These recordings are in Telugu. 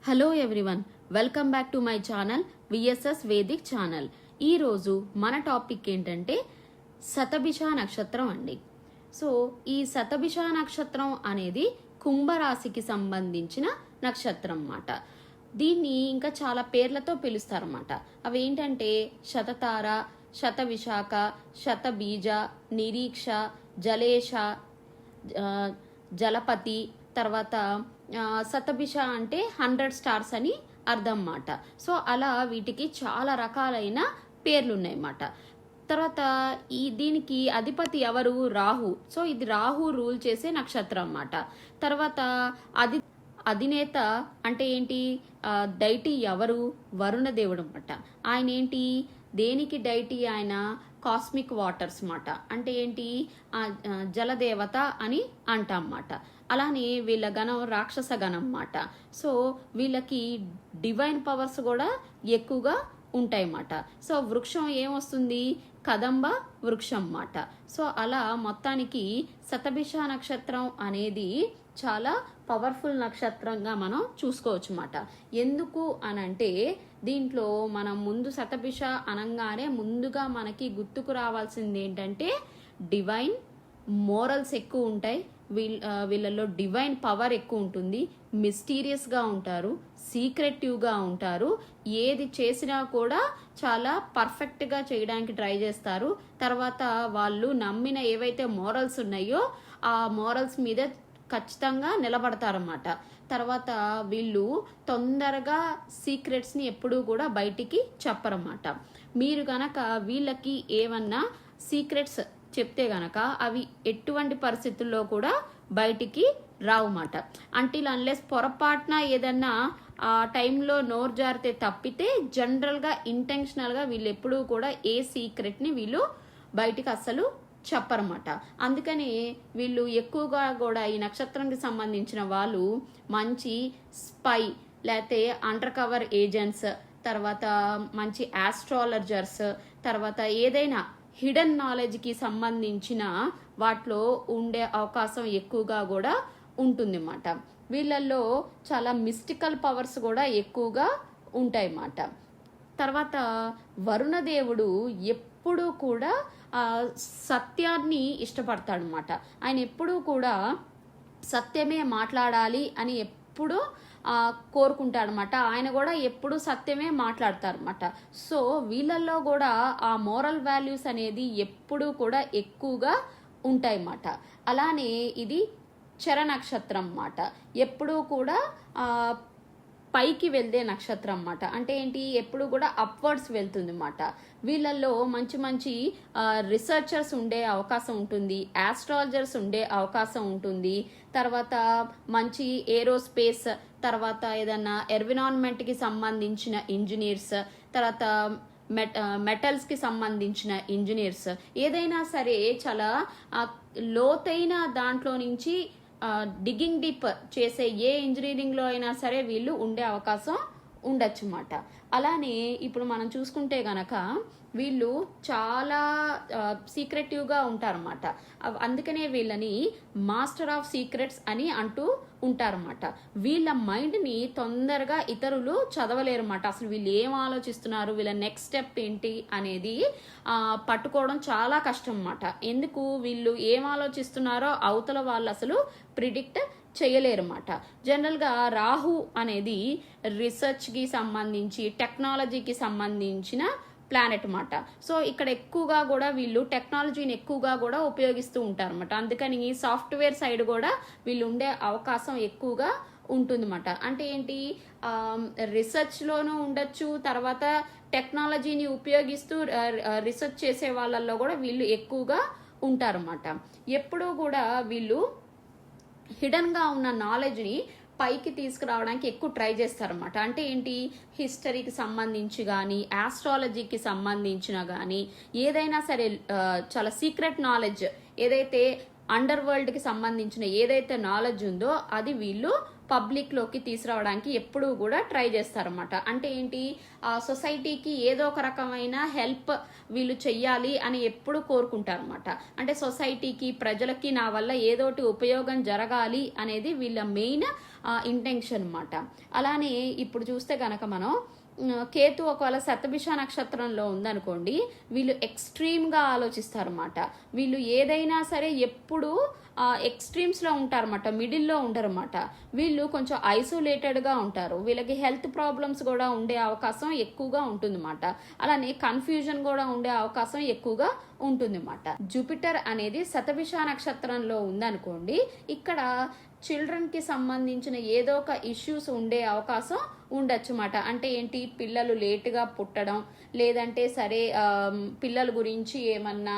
Hello everyone, welcome back to my channel VSS Vedic channel. ఈరోజు మన టాపిక్ ఏంటంటే శతభిష నక్షత్రం అండి. సో ఈ శతభిష నక్షత్రం అనేది కుంభరాశికి సంబంధించిన నక్షత్రం అన్నమాట. దీన్ని ఇంకా చాలా పేర్లతో పిలుస్తారన్నమాట. అవి ఏంటంటే శతతార, శతవిశాఖ, శతబీజ, నిరీక్ష, జలేష, జలపతి, తర్వాత శతభిష అంటే 100 స్టార్స్ అని అర్థం మాట. సో అలా వీటికి చాలా రకాలైన పేర్లు ఉన్నాయన్నమాట. తర్వాత దీనికి అధిపతి ఎవరు? రాహు. సో ఇది రాహు రూల్ చేసే నక్షత్రం అన్నమాట. తర్వాత అధినేత అంటే ఏంటి? డైటీ ఎవరు? వరుణ దేవుడు అన్నమాట. ఆయన ఏంటి? దేనికి డైటీ? ఆయన కాస్మిక్ వాటర్స్ మాట. అంటే ఏంటి? జలదేవత అని అంటామన్నమాట. అలానే వీళ్ళ గణం రాక్షస గణం అన్నమాట. సో వీళ్ళకి డివైన్ పవర్స్ కూడా ఎక్కువగా ఉంటాయన్నమాట. సో వృక్షం ఏమొస్తుంది? కదంబ వృక్షం అన్నమాట. సో అలా మొత్తానికి శతభిష నక్షత్రం అనేది చాలా పవర్ఫుల్ నక్షత్రంగా మనం చూసుకోవచ్చు అన్నమాట. ఎందుకు అనంటే దీంట్లో మనం ముందు శతభిష అనంగానే ముందుగా మనకి గుర్తుకు రావాల్సింది ఏంటంటే డివైన్ మోరల్స్ ఎక్కువ ఉంటాయి. వీళ్ళలో డివైన్ పవర్ ఎక్కువ ఉంటుంది. మిస్టీరియస్గా ఉంటారు, సీక్రెటివ్గా ఉంటారు. ఏది చేసినా కూడా చాలా పర్ఫెక్ట్గా చేయడానికి ట్రై చేస్తారు. తర్వాత వాళ్ళు నమ్మిన ఏవైతే మోరల్స్ ఉన్నాయో ఆ మోరల్స్ మీద ఖచ్చితంగా నిలబడతారన్నమాట. తర్వాత వీళ్ళు తొందరగా సీక్రెట్స్ని ఎప్పుడూ కూడా బయటికి చెప్పరన్నమాట. మీరు గనక వీళ్ళకి ఏమన్నా సీక్రెట్స్ చెప్తే గనక అవి ఎటువంటి పరిస్థితుల్లో కూడా బయటికి రావుమాట. అంటిల్ అన్లెస్ పొరపాటున ఏదన్నా ఆ టైంలో నోరు జారితే తప్పితే జనరల్గా ఇంటెన్షనల్గా వీళ్ళు ఎప్పుడూ కూడా ఏ సీక్రెట్ని వీళ్ళు బయటికి అస్సలు చెప్పరన్నమాట. అందుకని వీళ్ళు ఎక్కువగా కూడా ఈ నక్షత్రానికి సంబంధించిన వాళ్ళు మంచి స్పై లేకపోతే అండర్ కవర్ ఏజెంట్స్, తర్వాత మంచి ఆస్ట్రాలజర్స్, తర్వాత ఏదైనా హిడెన్ నాలెడ్జ్కి సంబంధించిన వాటిలో ఉండే అవకాశం ఎక్కువగా కూడా ఉంటుంది అన్నమాట. వీళ్ళల్లో చాలా మిస్టికల్ పవర్స్ కూడా ఎక్కువగా ఉంటాయి అన్నమాట. తర్వాత వరుణదేవుడు ఎప్పుడూ కూడా సత్యాన్ని ఇష్టపడతాడు అన్నమాట. ఆయన ఎప్పుడూ కూడా సత్యమే మాట్లాడాలి అని ఎప్పుడూ కోరుకుంటాడనమాట. ఆయన కూడా ఎప్పుడు సత్యమే మాట్లాడతారనమాట. సో వీళ్ళల్లో కూడా ఆ మోరల్ వాల్యూస్ అనేది ఎప్పుడూ కూడా ఎక్కువగా ఉంటాయన్నమాట. అలానే ఇది చర నక్షత్రం అన్నమాట. ఎప్పుడూ కూడా పైకి వెళ్తే నక్షత్రం అన్నమాట. అంటే ఏంటి? ఎప్పుడు కూడా అప్వర్డ్స్ వెళ్తుంది అన్నమాట. వీళ్ళల్లో మంచి మంచి రీసెర్చర్స్ ఉండే అవకాశం ఉంటుంది, ఆస్ట్రాలజర్స్ ఉండే అవకాశం ఉంటుంది. తర్వాత మంచి ఏరోస్పేస్, తర్వాత ఏదన్నా ఎన్విరాన్మెంట్కి సంబంధించిన ఇంజనీర్స్, తర్వాత మెటల్స్కి సంబంధించిన ఇంజనీర్స్, ఏదైనా సరే చాలా లోతైన దాంట్లో నుంచి డిగ్గింగ్ డీప్ చేసే ఏ ఇంజనీరింగ్లో అయినా సరే వీళ్ళు ఉండే అవకాశం ఉండొచ్చు అన్నమాట. అలానే ఇప్పుడు మనం చూసుకుంటే గనక వీళ్ళు చాలా సీక్రెటివ్గా ఉంటారన్నమాట. అందుకనే వీళ్ళని మాస్టర్ ఆఫ్ సీక్రెట్స్ అని అంటూ ఉంటారన్నమాట. వీళ్ళ మైండ్ని తొందరగా ఇతరులు చదవలేరన్నమాట. అసలు వీళ్ళు ఏం ఆలోచిస్తున్నారు, వీళ్ళ నెక్స్ట్ స్టెప్ ఏంటి అనేది పట్టుకోవడం చాలా కష్టం అన్నమాట. ఎందుకు? వీళ్ళు ఏం ఆలోచిస్తున్నారో అవతల వాళ్ళు అసలు ప్రిడిక్ట్ చేయలేరన్నమాట. జనరల్గా రాహు అనేది రీసెర్చ్కి సంబంధించి టెక్నాలజీకి సంబంధించిన ప్లానెట్ అన్నమాట. సో ఇక్కడ ఎక్కువగా కూడా వీళ్ళు టెక్నాలజీని ఎక్కువగా కూడా ఉపయోగిస్తూ ఉంటారన్నమాట. అందుకని సాఫ్ట్వేర్ సైడ్ కూడా వీళ్ళు ఉండే అవకాశం ఎక్కువగా ఉంటుందన్నమాట. అంటే ఏంటి? రీసెర్చ్లోనూ ఉండొచ్చు, తర్వాత టెక్నాలజీని ఉపయోగిస్తూ రీసెర్చ్ చేసే వాళ్ళల్లో కూడా వీళ్ళు ఎక్కువగా ఉంటారన్నమాట. ఎప్పుడూ కూడా వీళ్ళు హిడెన్గా ఉన్న నాలెడ్జ్ని పైకి తీసుకురావడానికి ఎక్కువ ట్రై చేస్తారన్నమాట. అంటే ఏంటి? హిస్టరీకి సంబంధించి కానీ ఆస్ట్రాలజీకి సంబంధించిన కానీ ఏదైనా సరే చాలా సీక్రెట్ నాలెడ్జ్ ఏదైతే అండర్ వరల్డ్కి సంబంధించిన ఏదైతే నాలెడ్జ్ ఉందో అది వీళ్ళు పబ్లిక్లోకి తీసుకురావడానికి ఎప్పుడూ కూడా ట్రై చేస్తారన్నమాట. అంటే ఏంటి? ఆ సొసైటీకి ఏదో ఒక రకమైన హెల్ప్ వీళ్ళు చెయ్యాలి అని ఎప్పుడు కోరుకుంటారన్నమాట. అంటే సొసైటీకి, ప్రజలకి నా వల్ల ఏదోటి ఉపయోగం జరగాలి అనేది వీళ్ళ మెయిన్ ఇంటెన్షన్ అన్నమాట. అలానే ఇప్పుడు చూస్తే గనక మనం కేతు ఒకవేళ శతభిష నక్షత్రంలో ఉందనుకోండి, వీళ్ళు ఎక్స్ట్రీమ్గా ఆలోచిస్తారన్నమాట. వీళ్ళు ఏదైనా సరే ఎప్పుడు ఎక్స్ట్రీమ్స్లో ఉంటారన్నమాట, మిడిల్లో ఉండరన్నమాట. వీళ్ళు కొంచెం ఐసోలేటెడ్గా ఉంటారు. వీళ్ళకి హెల్త్ ప్రాబ్లమ్స్ కూడా ఉండే అవకాశం ఎక్కువగా ఉంటుందన్నమాట. అలానే కన్ఫ్యూజన్ కూడా ఉండే అవకాశం ఎక్కువగా ఉంటుందన్నమాట. జూపిటర్ అనేది శతభిష నక్షత్రంలో ఉందనుకోండి, ఇక్కడ చిల్డ్రన్కి సంబంధించిన ఏదో ఒక ఇష్యూస్ ఉండే అవకాశం ఉండొచ్చు అన్నమాట. అంటే ఏంటి, పిల్లలు లేటుగా పుట్టడం, లేదంటే సరే పిల్లల గురించి ఏమన్నా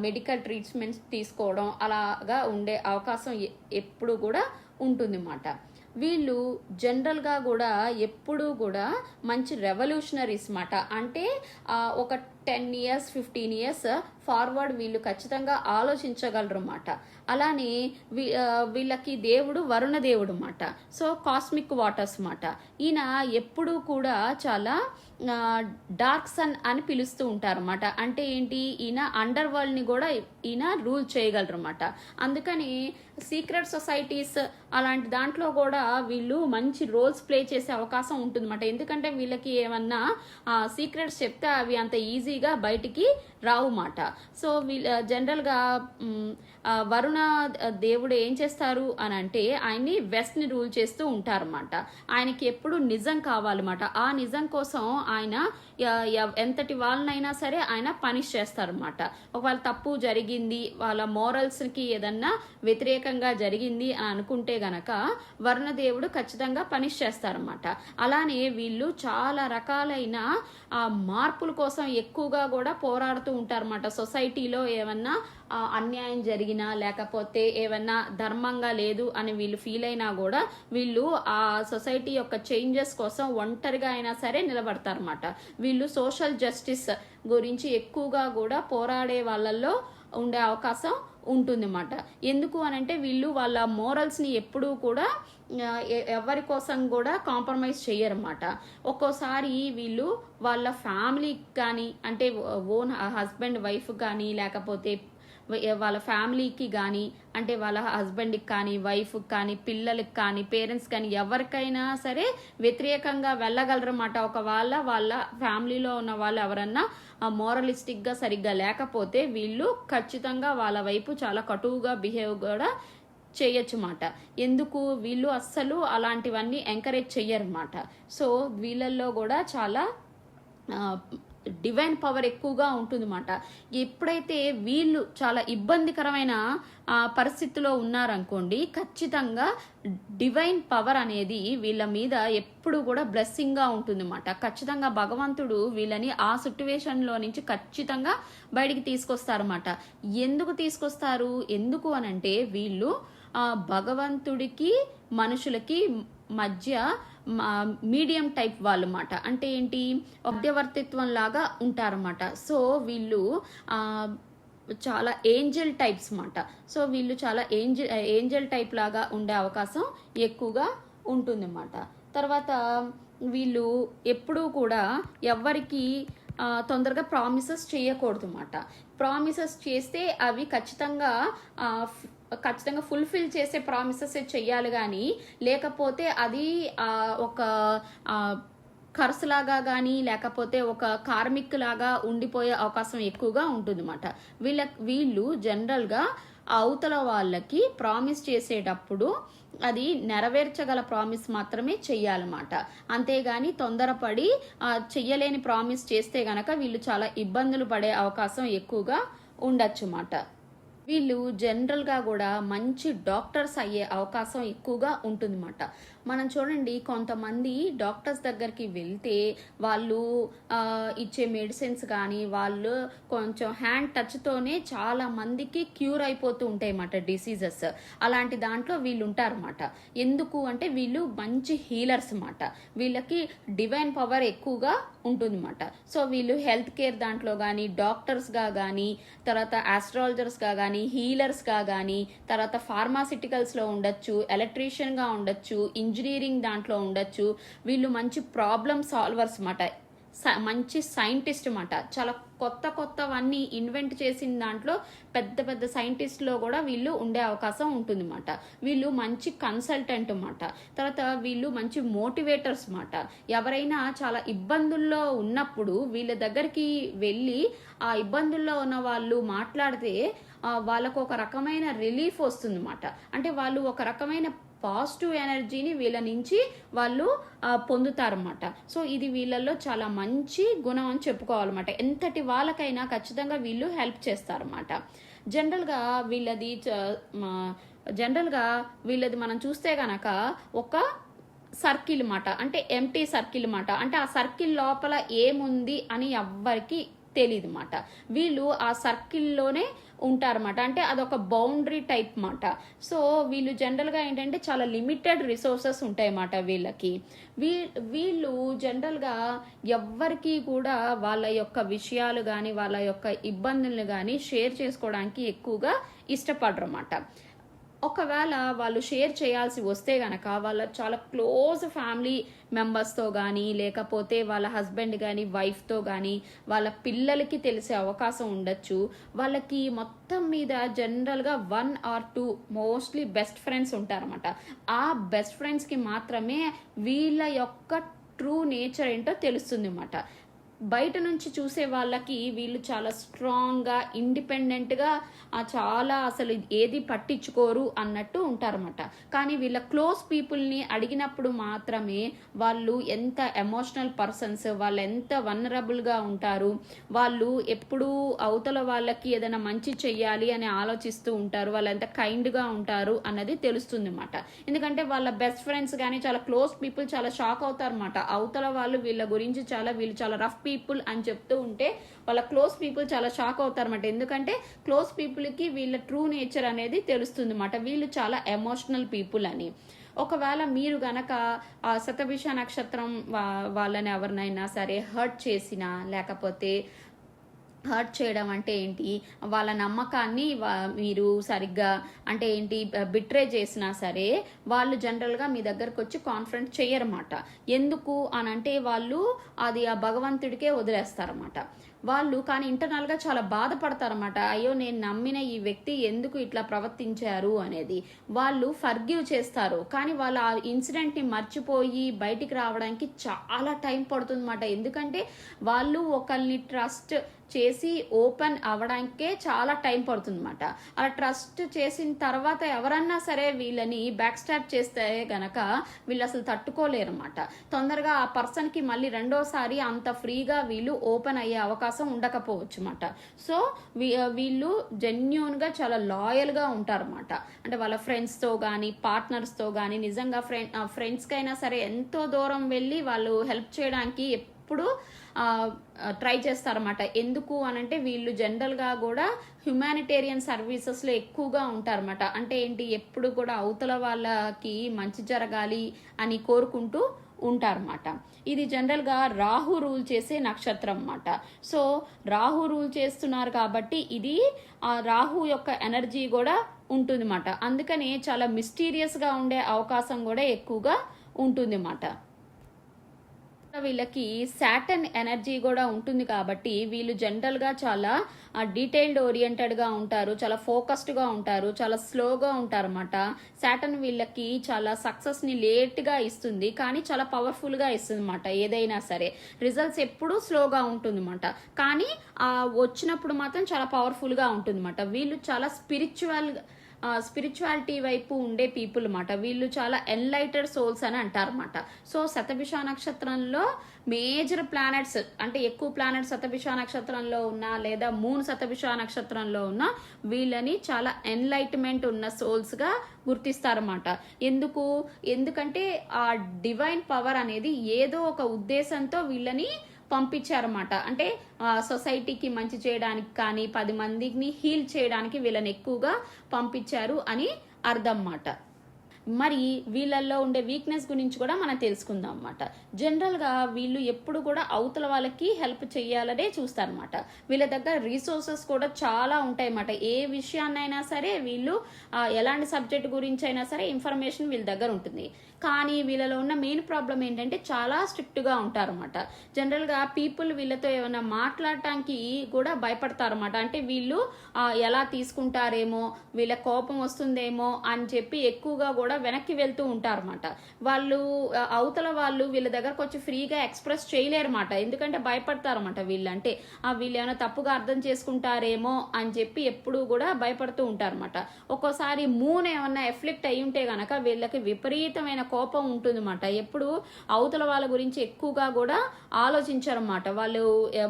మెడికల్ ట్రీట్మెంట్స్ తీసుకోవడం అలాగా ఉండే అవకాశం ఎప్పుడు కూడా ఉంటుంది అన్నమాట. వీళ్ళు జనరల్గా కూడా ఎప్పుడూ కూడా మంచి రెవల్యూషనరీస్ మాట. అంటే ఒక 10 years 15 years ఫార్వర్డ్ వీళ్ళు ఖచ్చితంగా ఆలోచించగలరు అన్నమాట. అలానే వీళ్ళకి దేవుడు వరుణ దేవుడు అన్నమాట. సో కాస్మిక్ వాటర్స్ అన్నమాట. ఈయన ఎప్పుడూ కూడా చాలా డార్క్ సన్ అని పిలుస్తూ ఉంటారు అన్నమాట. అంటే ఏంటి, ఈయన అండర్ వరల్డ్ని కూడా ఈయన రూల్ చేయగలరు అన్నమాట. అందుకని సీక్రెట్ సొసైటీస్ అలాంటి దాంట్లో కూడా వీళ్ళు మంచి రోల్స్ ప్లే చేసే అవకాశం ఉంటుందన్నమాట. ఎందుకంటే వీళ్ళకి ఏమన్నా సీక్రెట్స్ చెప్తే అవి అంత ఈజీగా బయటికి రావు మాట. సో వీళ్ళ జనరల్గా వరుణ దేవుడు ఏం చేస్తారు అని అంటే, ఆయన్ని వెస్ట్ని రూల్ చేస్తూ ఉంటారన్నమాట. ఆయనకి ఎప్పుడు నిజం కావాలన్నమాట. ఆ నిజం కోసం ఆయన ఎంతటి వాళ్ళనైనా సరే ఆయన పనిష్ చేస్తారన్నమాట. ఒకవేళ తప్పు జరిగింది, వాళ్ళ మోరల్స్కి ఏదన్నా వ్యతిరేకంగా జరిగింది అని అనుకుంటే గనక వరుణదేవుడు ఖచ్చితంగా పనిష్ చేస్తారన్నమాట. అలానే వీళ్ళు చాలా రకాలైన మార్పుల కోసం ఎక్కువగా కూడా పోరాడుతూ ఉంటారన్నమాట. సొసైటీలో ఏమన్నా అన్యాయం జరిగినా, లేకపోతే ఏమన్నా ధర్మంగా లేదు అని వీళ్ళు ఫీల్ అయినా కూడా వీళ్ళు ఆ సొసైటీ యొక్క చేంజెస్ కోసం ఒంటరిగా అయినా సరే నిలబడతారన్నమాట. వీళ్ళు సోషల్ జస్టిస్ గురించి ఎక్కువగా కూడా పోరాడే వాళ్ళల్లో ఉండే అవకాశం ఉంటుందన్నమాట. ఎందుకు అనంటే వీళ్ళు వాళ్ళ మోరల్స్ని ఎప్పుడూ కూడా ఎవరి కోసం కూడా కాంప్రమైజ్ చేయరన్నమాట. ఒక్కోసారి వీళ్ళు వాళ్ళ ఫ్యామిలీకి కానీ, అంటే ఓన్ హస్బెండ్ వైఫ్ కానీ, లేకపోతే వాళ్ళ ఫ్యామిలీకి కానీ, అంటే వాళ్ళ హస్బెండ్కి కానీ, వైఫ్కి కానీ, పిల్లలకి కానీ, పేరెంట్స్ కానీ ఎవరికైనా సరే వ్యతిరేకంగా వెళ్ళగలరన్నమాట. వాళ్ళ ఫ్యామిలీలో ఉన్న వాళ్ళు ఎవరన్నా మోరలిస్టిక్గా సరిగ్గా లేకపోతే వీళ్ళు ఖచ్చితంగా వాళ్ళ వైపు చాలా కటువుగా బిహేవ్ కూడా చేయొచ్చు మాట. ఎందుకు, వీళ్ళు అస్సలు అలాంటివన్నీ ఎంకరేజ్ చెయ్యరన్నమాట. సో వీళ్ళల్లో కూడా చాలా డివైన్ పవర్ ఎక్కువగా ఉంటుందన్నమాట. ఎప్పుడైతే వీళ్ళు చాలా ఇబ్బందికరమైన పరిస్థితిలో ఉన్నారనుకోండి, ఖచ్చితంగా డివైన్ పవర్ అనేది వీళ్ళ మీద ఎప్పుడు కూడా బ్లెస్సింగ్గా ఉంటుందన్నమాట. ఖచ్చితంగా భగవంతుడు వీళ్ళని ఆ సిట్యువేషన్లో నుంచి ఖచ్చితంగా బయటికి తీసుకొస్తారన్నమాట. ఎందుకు తీసుకొస్తారు, ఎందుకు అనంటే వీళ్ళు భగవంతుడికి మనుషులకి మధ్య మీడియం టైప్ వాళ్ళు మాట. అంటే ఏంటి, మధ్యవర్తిత్వం లాగా ఉంటారన్నమాట. సో వీళ్ళు చాలా ఏంజల్ టైప్స్ మాట. సో వీళ్ళు చాలా ఏంజల్ టైప్ లాగా ఉండే అవకాశం ఎక్కువగా ఉంటుందన్నమాట. తర్వాత వీళ్ళు ఎప్పుడూ కూడా ఎవరికి తొందరగా ప్రామిసెస్ చేయకూడదు అన్నమాట. ప్రామిసెస్ చేస్తే అవి ఖచ్చితంగా ఫుల్ఫిల్ చేసే ప్రామిసెస్ చెయ్యాలి, కానీ లేకపోతే అది ఒక ఖర్చులాగా కానీ, లేకపోతే ఒక కార్మిక్ లాగా ఉండిపోయే అవకాశం ఎక్కువగా ఉంటుందన్నమాట. వీళ్ళు జనరల్గా అవతల వాళ్ళకి ప్రామిస్ చేసేటప్పుడు అది నెరవేర్చగల ప్రామిస్ మాత్రమే చెయ్యాలన్నమాట. అంతేగాని తొందరపడి చెయ్యలేని ప్రామిస్ చేస్తే గనక వీళ్ళు చాలా ఇబ్బందులు పడే అవకాశం ఎక్కువగా ఉండొచ్చు అన్నమాట. వీళ్ళు జనరల్గా కూడా మంచి డాక్టర్స్ అయ్యే అవకాశం ఎక్కువగా ఉంటుందన్నమాట. మనం చూడండి, కొంతమంది డాక్టర్స్ దగ్గరికి వెళ్తే వాళ్ళు ఇచ్చే మెడిసిన్స్ కానీ, వాళ్ళు కొంచెం హ్యాండ్ టచ్తోనే చాలా మందికి క్యూర్ అయిపోతూ ఉంటాయి అన్నమాట డిసీజెస్. అలాంటి దాంట్లో వీళ్ళు ఉంటారన్నమాట. ఎందుకు అంటే వీళ్ళు మంచి హీలర్స్ అన్నమాట. వీళ్ళకి డివైన్ పవర్ ఎక్కువగా ఉంటుందన్నమాట. సో వీళ్ళు హెల్త్ కేర్ దాంట్లో కానీ, డాక్టర్స్గా కానీ, తర్వాత ఆస్ట్రాలజర్స్గా కానీ, హీలర్స్గా కానీ, తర్వాత ఫార్మాసిటికల్స్లో ఉండొచ్చు, ఎలక్ట్రీషియన్గా ఉండొచ్చు, ఇంజనీరింగ్ దాంట్లో ఉండొచ్చు. వీళ్ళు మంచి ప్రాబ్లమ్ సాల్వర్స్ అన్నమాట. మంచి సైంటిస్ట్ అన్నమాట. చాలా కొత్త కొత్తవన్నీ ఇన్వెంట్ చేసిన దాంట్లో పెద్ద పెద్ద సైంటిస్ట్లో కూడా వీళ్ళు ఉండే అవకాశం ఉంటుంది అన్నమాట. వీళ్ళు మంచి కన్సల్టెంట్ అన్నమాట. తర్వాత వీళ్ళు మంచి మోటివేటర్స్ అన్నమాట. ఎవరైనా చాలా ఇబ్బందుల్లో ఉన్నప్పుడు వీళ్ళ దగ్గరికి వెళ్ళి ఆ ఇబ్బందుల్లో ఉన్న వాళ్ళు మాట్లాడితే వాళ్ళకు ఒక రకమైన రిలీఫ్ వస్తుంది అన్నమాట. అంటే వాళ్ళు ఒక రకమైన పాజిటివ్ ఎనర్జీని వీళ్ళ నుంచి వాళ్ళు పొందుతారన్నమాట. సో ఇది వీళ్ళల్లో చాలా మంచి గుణం అని చెప్పుకోవాలన్నమాట. ఎంతటి వాళ్ళకైనా ఖచ్చితంగా వీళ్ళు హెల్ప్ చేస్తారన్నమాట. జనరల్గా వీళ్ళది మనం చూస్తే గనక ఒక సర్కిల్ మాట, అంటే ఎంటీ సర్కిల్ మాట. అంటే ఆ సర్కిల్ లోపల ఏముంది అని ఎవ్వరికి తెలియదు మాట. వీళ్ళు ఆ సర్కిల్లోనే ఉంటారన్నమాట. అంటే అదొక బౌండరీ టైప్ మాట. సో వీళ్ళు జనరల్గా ఏంటంటే చాలా లిమిటెడ్ రిసోర్సెస్ ఉంటాయన్నమాట వీళ్ళకి. వీళ్ళు జనరల్గా ఎవ్వరికి కూడా వాళ్ళ యొక్క విషయాలు కానీ వాళ్ళ యొక్క ఇబ్బందులను కానీ షేర్ చేసుకోవడానికి ఎక్కువగా ఇష్టపడరు అన్నమాట. ఒకవేళ వాళ్ళు షేర్ చేయాల్సి వస్తే గనక వాళ్ళ చాలా క్లోజ్ ఫ్యామిలీ మెంబర్స్తో కానీ లేకపోతే వాళ్ళ హస్బెండ్ కానీ వైఫ్తో కానీ వాళ్ళ పిల్లలకి తెలిసే అవకాశం ఉండొచ్చు. వాళ్ళకి మొత్తం మీద జనరల్గా 1 or 2 మోస్ట్లీ బెస్ట్ ఫ్రెండ్స్ ఉంటారన్నమాట. ఆ బెస్ట్ ఫ్రెండ్స్కి మాత్రమే వీళ్ళ యొక్క ట్రూ నేచర్ ఏంటో తెలుస్తుంది అన్నమాట. బయట నుంచి చూసే వాళ్ళకి వీళ్ళు చాలా స్ట్రాంగ్గా ఇండిపెండెంట్గా చాలా అసలు ఏది పట్టించుకోరు అన్నట్టు ఉంటారన్నమాట. కానీ వీళ్ళ క్లోజ్ పీపుల్ని అడిగినప్పుడు మాత్రమే వాళ్ళు ఎంత ఎమోషనల్ పర్సన్స్, వాళ్ళు ఎంత వనరబుల్గా ఉంటారు, వాళ్ళు ఎప్పుడూ అవతల వాళ్ళకి ఏదైనా మంచి చెయ్యాలి అని ఆలోచిస్తూ ఉంటారు, వాళ్ళు ఎంత కైండ్గా ఉంటారు అన్నది తెలుస్తుంది అన్నమాట. ఎందుకంటే వాళ్ళ బెస్ట్ ఫ్రెండ్స్ కానీ చాలా క్లోజ్ పీపుల్ చాలా షాక్ అవుతారన్నమాట. అవతల వాళ్ళు వీళ్ళ గురించి వీళ్ళు చాలా రఫ్ పీపుల్ అని చెప్తూ ఉంటే వాళ్ళ క్లోజ్ పీపుల్ చాలా షాక్ అవుతారన్నమాట. ఎందుకంటే క్లోజ్ పీపుల్కి వీళ్ళ ట్రూ నేచర్ అనేది తెలుస్తుంది అన్నమాట. వీళ్ళు చాలా ఎమోషనల్ పీపుల్ అని. ఒకవేళ మీరు గనక ఆ శతభిష నక్షత్రం వాళ్ళని ఎవరినైనా సరే హర్ట్ చేసినా, లేకపోతే హర్ట్ చేయడం అంటే ఏంటి, వాళ్ళ నమ్మకాన్ని మీరు సరిగ్గా అంటే ఏంటి బిట్రే చేసినా సరే వాళ్ళు జనరల్గా మీ దగ్గరకు వచ్చి కాన్ఫరెన్స్ చేయరన్నమాట. ఎందుకు అని అంటే వాళ్ళు అది ఆ భగవంతుడికే వదిలేస్తారన్నమాట. వాళ్ళు కానీ ఇంటర్నల్గా చాలా బాధపడతారన్నమాట. అయ్యో నేను నమ్మిన ఈ వ్యక్తి ఎందుకు ఇట్లా ప్రవర్తించారు అనేది. వాళ్ళు ఫర్గివ్ చేస్తారు, కానీ వాళ్ళు ఆ ఇన్సిడెంట్ని మర్చిపోయి బయటికి రావడానికి చాలా టైం పడుతుందన్నమాట. ఎందుకంటే వాళ్ళు ఒకరిని ట్రస్ట్ చేసి ఓపెన్ అవ్వడానికే చాలా టైం పడుతుందన్నమాట. అలా ట్రస్ట్ చేసిన తర్వాత ఎవరన్నా సరే వీళ్ళని బ్యాక్ స్టాప్ చేస్తే గనక వీళ్ళు అసలు తట్టుకోలేరన్నమాట. తొందరగా ఆ పర్సన్కి మళ్ళీ రెండోసారి అంత ఫ్రీగా వీళ్ళు ఓపెన్ అయ్యే అవకాశం ఉండకపోవచ్చు అన్నమాట. సో వీళ్ళు జెన్యూన్గా చాలా లాయల్గా ఉంటారన్నమాట. అంటే వాళ్ళ ఫ్రెండ్స్తో కానీ పార్ట్నర్స్తో కానీ నిజంగా ఫ్రెండ్స్కైనా సరే ఎంతో దూరం వెళ్ళి వాళ్ళు హెల్ప్ చేయడానికి ఎప్పుడు ట్రై చేస్తారన్నమాట. ఎందుకు అనంటే వీళ్ళు జనరల్గా కూడా హ్యుమానిటేరియన్ సర్వీసెస్లో ఎక్కువగా ఉంటారన్నమాట. అంటే ఏంటి, ఎప్పుడు కూడా అవతల వాళ్ళకి మంచి జరగాలి అని కోరుకుంటూ ఉంటారన్నమాట. ఇది జనరల్గా రాహు రూల్ చేసే నక్షత్రం అన్నమాట. సో రాహు రూల్ చేస్తున్నారు కాబట్టి ఇది ఆ రాహు యొక్క ఎనర్జీ కూడా ఉంటుంది అన్నమాట. అందుకని చాలా మిస్టీరియస్గా ఉండే అవకాశం కూడా ఎక్కువగా ఉంటుంది అన్నమాట. వీళ్ళకి సాటర్న్ ఎనర్జీ కూడా ఉంటుంది కాబట్టి వీళ్ళు జనరల్గా చాలా డీటెయిల్డ్ ఓరియంటెడ్గా ఉంటారు, చాలా ఫోకస్డ్గా ఉంటారు, చాలా స్లోగా ఉంటారు అన్నమాట. సాటర్న్ వీళ్ళకి చాలా సక్సెస్ని లేట్గా ఇస్తుంది, కానీ చాలా పవర్ఫుల్గా ఇస్తుంది అన్నమాట. ఏదైనా సరే రిజల్ట్స్ ఎప్పుడూ స్లోగా ఉంటుంది అన్నమాట, కానీ వచ్చినప్పుడు మాత్రం చాలా పవర్ఫుల్గా ఉంటుంది అన్నమాట. వీళ్ళు చాలా స్పిరిచువాలిటీ వైపు ఉండే పీపుల్ అన్నమాట. వీళ్ళు చాలా ఎన్లైటెడ్ సోల్స్ అని అంటారన్నమాట. సో శతభిష నక్షత్రంలో మేజర్ ప్లానెట్స్ అంటే ఎక్కువ ప్లానెట్స్ శతభిష నక్షత్రంలో ఉన్న లేదా మూన్ శతభిష నక్షత్రంలో ఉన్న వీళ్ళని చాలా ఎన్లైట్మెంట్ ఉన్న సోల్స్గా గుర్తిస్తారన్నమాట. ఎందుకంటే ఆ డివైన్ పవర్ అనేది ఏదో ఒక ఉద్దేశంతో వీళ్ళని పంపించారన్నమాట. అంటే సొసైటీకి మంచి చేయడానికి కానీ 10 మందిని హీల్ చేయడానికి వీళ్ళని ఎక్కువగా పంపించారు అని అర్థం అన్నమాట. మరి వీళ్ళల్లో ఉండే వీక్నెస్ గురించి కూడా మనం తెలుసుకుందాం అన్నమాట. జనరల్గా వీళ్ళు ఎప్పుడు కూడా అవతల వాళ్ళకి హెల్ప్ చేయాలనే చూస్తారన్నమాట. వీళ్ళ దగ్గర రీసోర్సెస్ కూడా చాలా ఉంటాయి అన్నమాట. ఏ విషయాన్నైనా సరే వీళ్ళు ఎలాంటి సబ్జెక్ట్ గురించి అయినా సరే ఇన్ఫర్మేషన్ వీళ్ళ దగ్గర ఉంటుంది. కానీ వీళ్ళలో ఉన్న మెయిన్ ప్రాబ్లం ఏంటంటే చాలా స్ట్రిక్ట్గా ఉంటారన్నమాట. జనరల్గా పీపుల్ వీళ్ళతో ఏమైనా మాట్లాడటానికి కూడా భయపడతారన్నమాట. అంటే వీళ్ళు ఎలా తీసుకుంటారేమో, వీళ్ళ కోపం వస్తుందేమో అని చెప్పి ఎక్కువగా కూడా వెనక్కి వెళ్తూ ఉంటారన్నమాట. వాళ్ళు అవతల వాళ్ళు వీళ్ళ దగ్గరకు వచ్చి ఫ్రీగా ఎక్స్ప్రెస్ చేయలేరన్నమాట. ఎందుకంటే భయపడతారన్నమాట. వీళ్ళంటే వీళ్ళు ఏమైనా తప్పుగా అర్థం చేసుకుంటారేమో అని చెప్పి ఎప్పుడూ కూడా భయపడుతూ ఉంటారన్నమాట. ఒక్కోసారి మూన్ ఏమన్నా ఎఫ్లిక్ట్ అయి ఉంటే గనక వీళ్ళకి విపరీతమైన కోపం ఉంటుందన్నమాట. ఎప్పుడు అవతల వాళ్ళ గురించి ఎక్కువగా కూడా ఆలోచించరన్నమాట. వాళ్ళు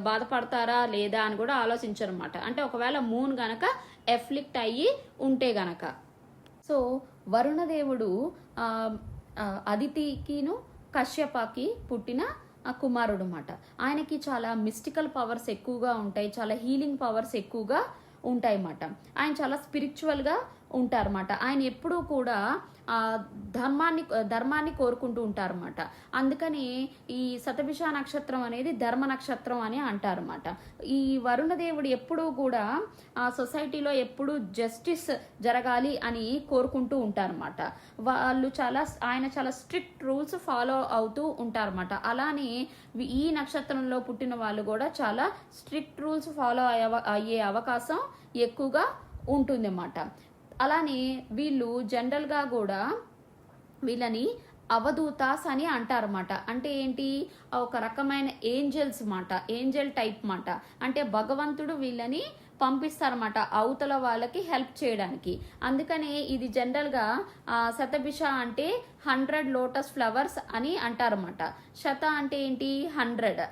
బాధపడతారా లేదా అని కూడా ఆలోచించరన్నమాట. అంటే ఒకవేళ మూన్ గనక ఎఫ్లిక్ట్ అయ్యి ఉంటే గనక. సో వరుణదేవుడు అదితికిను కశ్యపకి పుట్టిన కుమారుడు అన్నమాట. ఆయనకి చాలా మిస్టికల్ పవర్స్ ఎక్కువగా ఉంటాయి, చాలా హీలింగ్ పవర్స్ ఎక్కువగా ఉంటాయి అన్నమాట. ఆయన చాలా స్పిరిచువల్గా ఉంటారన్నమాట. ఆయన ఎప్పుడూ కూడా ధర్మాన్ని కోరుకుంటూ ఉంటారన్నమాట. అందుకని ఈ శతభిష నక్షత్రం అనేది ధర్మ నక్షత్రం అని అంటారన్నమాట. ఈ వరుణదేవుడు ఎప్పుడూ కూడా సొసైటీలో ఎప్పుడూ జస్టిస్ జరగాలి అని కోరుకుంటూ ఉంటారన్నమాట. ఆయన చాలా స్ట్రిక్ట్ రూల్స్ ఫాలో అవుతూ ఉంటారన్నమాట. అలానే ఈ నక్షత్రంలో పుట్టిన వాళ్ళు కూడా చాలా స్ట్రిక్ట్ రూల్స్ ఫాలో అయ్యే అవకాశం ఎక్కువగా ఉంటుందన్నమాట. అలానే వీళ్ళు జనరల్గా కూడా వీళ్ళని అవధూతాస్ అని అంటారన్నమాట. అంటే ఏంటి, ఒక రకమైన ఏంజల్స్ మాట, ఏంజల్ టైప్ మాట. అంటే భగవంతుడు వీళ్ళని పంపిస్తారన్నమాట అవతల వాళ్ళకి హెల్ప్ చేయడానికి. అందుకనే ఇది జనరల్గా శతభిష అంటే 100 లోటస్ ఫ్లవర్స్ అని అంటారన్నమాట. శత అంటే ఏంటి 100,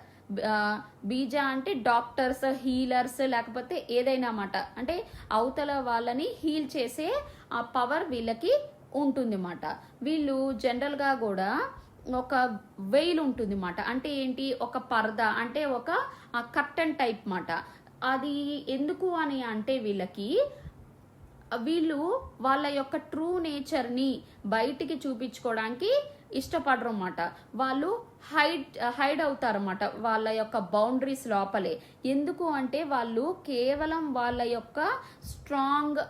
బీజ అంటే డాక్టర్స్, హీలర్స్, లేకపోతే ఏదైనా మాట. అంటే అవతల వాళ్ళని హీల్ చేసే పవర్ వీళ్ళకి ఉంటుంది మాట. వీళ్ళు జనరల్గా కూడా ఒక వెయిల్ ఉంటుంది మాట. అంటే ఏంటి, ఒక పరద, అంటే ఒక కర్టన్ టైప్ మాట. అది ఎందుకు అని అంటే వీళ్ళు వాళ్ళ యొక్క ట్రూ నేచర్ని బయటికి చూపించుకోవడానికి ఇష్టపడరు అన్నమాట. వాళ్ళు హైడ్ అవుతారన్నమాట వాళ్ళ యొక్క బౌండరీస్ లోపలే. ఎందుకు అంటే వాళ్ళు కేవలం వాళ్ళ యొక్క స్ట్రాంగ్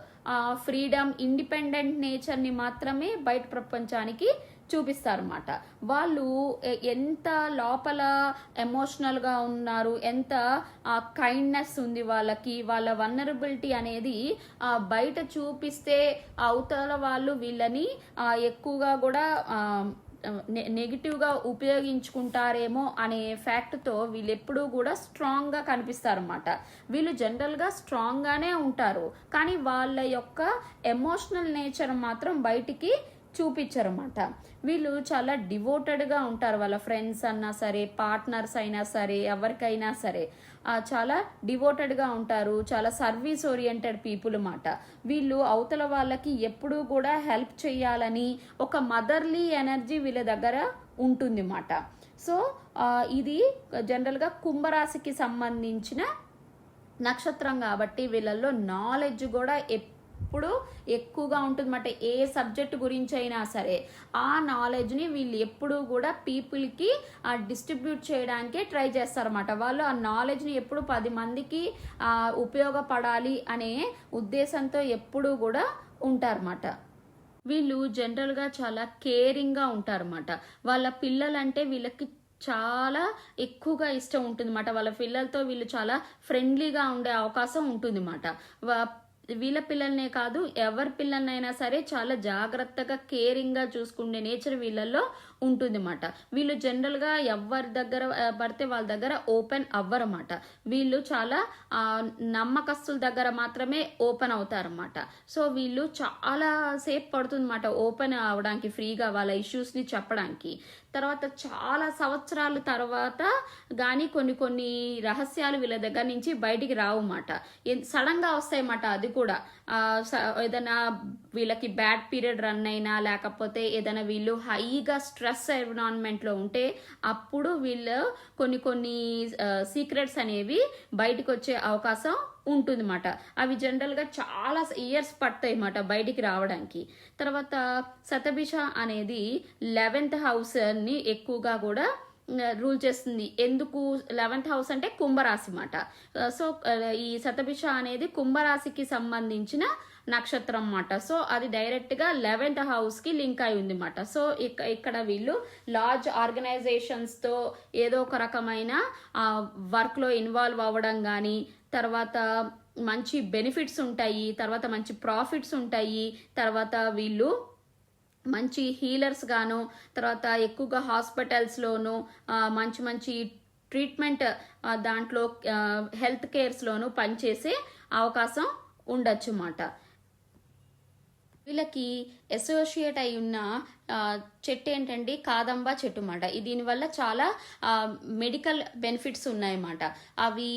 ఫ్రీడమ్, ఇండిపెండెంట్ నేచర్ని మాత్రమే బయట ప్రపంచానికి చూపిస్తారన్నమాట. వాళ్ళు ఎంత లోపల ఎమోషనల్గా ఉన్నారు, ఎంత కైండ్నెస్ ఉంది వాళ్ళకి, వాళ్ళ వల్నరబిలిటీ అనేది బయట చూపిస్తే అవతల వాళ్ళు వీళ్ళని ఎక్కువగా కూడా నెగిటివ్గా ఉపయోగించుకుంటారేమో అనే ఫ్యాక్ట్తో వీళ్ళు ఎప్పుడూ కూడా స్ట్రాంగ్గా కనిపిస్తారన్నమాట. వీళ్ళు జనరల్గా స్ట్రాంగ్గానే ఉంటారు, కానీ వాళ్ళ యొక్క ఎమోషనల్ నేచర్ మాత్రం బయటికి చూపించరన్నమాట. వీళ్ళు చాలా డివోటెడ్గా ఉంటారు. వాళ్ళ ఫ్రెండ్స్ అన్నా సరే, పార్ట్నర్స్ అయినా సరే, ఎవరికైనా సరే చాలా డివోటెడ్గా ఉంటారు. చాలా సర్వీస్ ఓరియంటెడ్ పీపుల్ అన్నమాట. వీళ్ళు అవతల వాళ్ళకి ఎప్పుడూ కూడా హెల్ప్ చేయాలని ఒక మదర్లీ ఎనర్జీ వీళ్ళ దగ్గర ఉంటుంది అన్నమాట. సో ఇది జనరల్గా కుంభరాశికి సంబంధించిన నక్షత్రం కాబట్టి వీళ్ళల్లో నాలెడ్జ్ కూడా ఎప్పుడు ఎక్కువగా ఉంటుందన్నమాట. ఏ సబ్జెక్ట్ గురించి అయినా సరే ఆ నాలెడ్జ్ని వీళ్ళు ఎప్పుడూ కూడా పీపుల్కి డిస్ట్రిబ్యూట్ చేయడానికే ట్రై చేస్తారన్నమాట. వాళ్ళు ఆ నాలెడ్జ్ని ఎప్పుడు 10 మందికి ఉపయోగపడాలి అనే ఉద్దేశంతో ఎప్పుడూ కూడా ఉంటారన్నమాట. వీళ్ళు జనరల్గా చాలా కేరింగ్గా ఉంటారన్నమాట. వాళ్ళ పిల్లలంటే వీళ్ళకి చాలా ఎక్కువగా ఇష్టం ఉంటుందన్నమాట. వాళ్ళ పిల్లలతో వీళ్ళు చాలా ఫ్రెండ్లీగా ఉండే అవకాశం ఉంటుందన్నమాట. వీళ్ళ పిల్లల్నే కాదు, ఎవరి పిల్లలనైనా సరే చాలా జాగ్రత్తగా కేరింగ్గా చూసుకునే నేచర్ వీళ్ళల్లో ఉంటుందన్నమాట. వీళ్ళు జనరల్గా ఎవరి దగ్గర పడితే వాళ్ళ దగ్గర ఓపెన్ అవ్వరన్నమాట. వీళ్ళు చాలా నమ్మకస్తుల దగ్గర మాత్రమే ఓపెన్ అవుతారన్నమాట. సో వీళ్ళు చాలా సేపు పడుతుందన్నమాట ఓపెన్ అవడానికి, ఫ్రీగా వాళ్ళ ఇష్యూస్ని చెప్పడానికి. తర్వాత చాలా సంవత్సరాల తర్వాత కానీ కొన్ని రహస్యాలు వీళ్ళ దగ్గర నుంచి బయటికి రావన్నమాట. సడన్గా వస్తాయన్నమాట. అది కూడా ఏదైనా వీళ్ళకి బ్యాడ్ పీరియడ్ రన్ అయినా, లేకపోతే ఏదైనా వీళ్ళు హైగా స్ట్రెస్ ఎన్విరాన్మెంట్లో ఉంటే అప్పుడు వీళ్ళు కొన్ని సీక్రెట్స్ అనేవి బయటకు వచ్చే అవకాశం ఉంటుందన్నమాట. అవి జనరల్గా చాలా ఇయర్స్ పడతాయి అన్నమాట బయటికి రావడానికి. తర్వాత శతభిష అనేది 11th హౌస్ని ఎక్కువగా కూడా రూల్ చేస్తుంది. ఎందుకు 11th హౌస్ అంటే కుంభరాశి అన్నమాట. సో ఈ శతభిష అనేది కుంభరాశికి సంబంధించిన నక్షత్రం అన్నమాట. సో అది డైరెక్ట్గా 11th హౌస్కి లింక్ అయి ఉంది అన్నమాట. సో ఇక్కడ వీళ్ళు లార్జ్ ఆర్గనైజేషన్స్తో ఏదో ఒక రకమైన వర్క్లో ఇన్వాల్వ్ అవ్వడం కానీ, తర్వాత మంచి బెనిఫిట్స్ ఉంటాయి, తర్వాత మంచి ప్రాఫిట్స్ ఉంటాయి, తర్వాత వీళ్ళు మంచి హీలర్స్ గాను, తర్వాత ఎక్కువగా హాస్పిటల్స్లోను మంచి మంచి ట్రీట్మెంట్ దాంట్లో హెల్త్ కేర్స్లోను పనిచేసే అవకాశం ఉండొచ్చు అన్నమాట. వీళ్ళకి అసోసియేట్ అయి ఉన్న చెట్టు ఏంటండి, కాదంబ చెట్టు అన్నమాట. దీనివల్ల చాలా మెడికల్ బెనిఫిట్స్ ఉన్నాయన్నమాట. అవి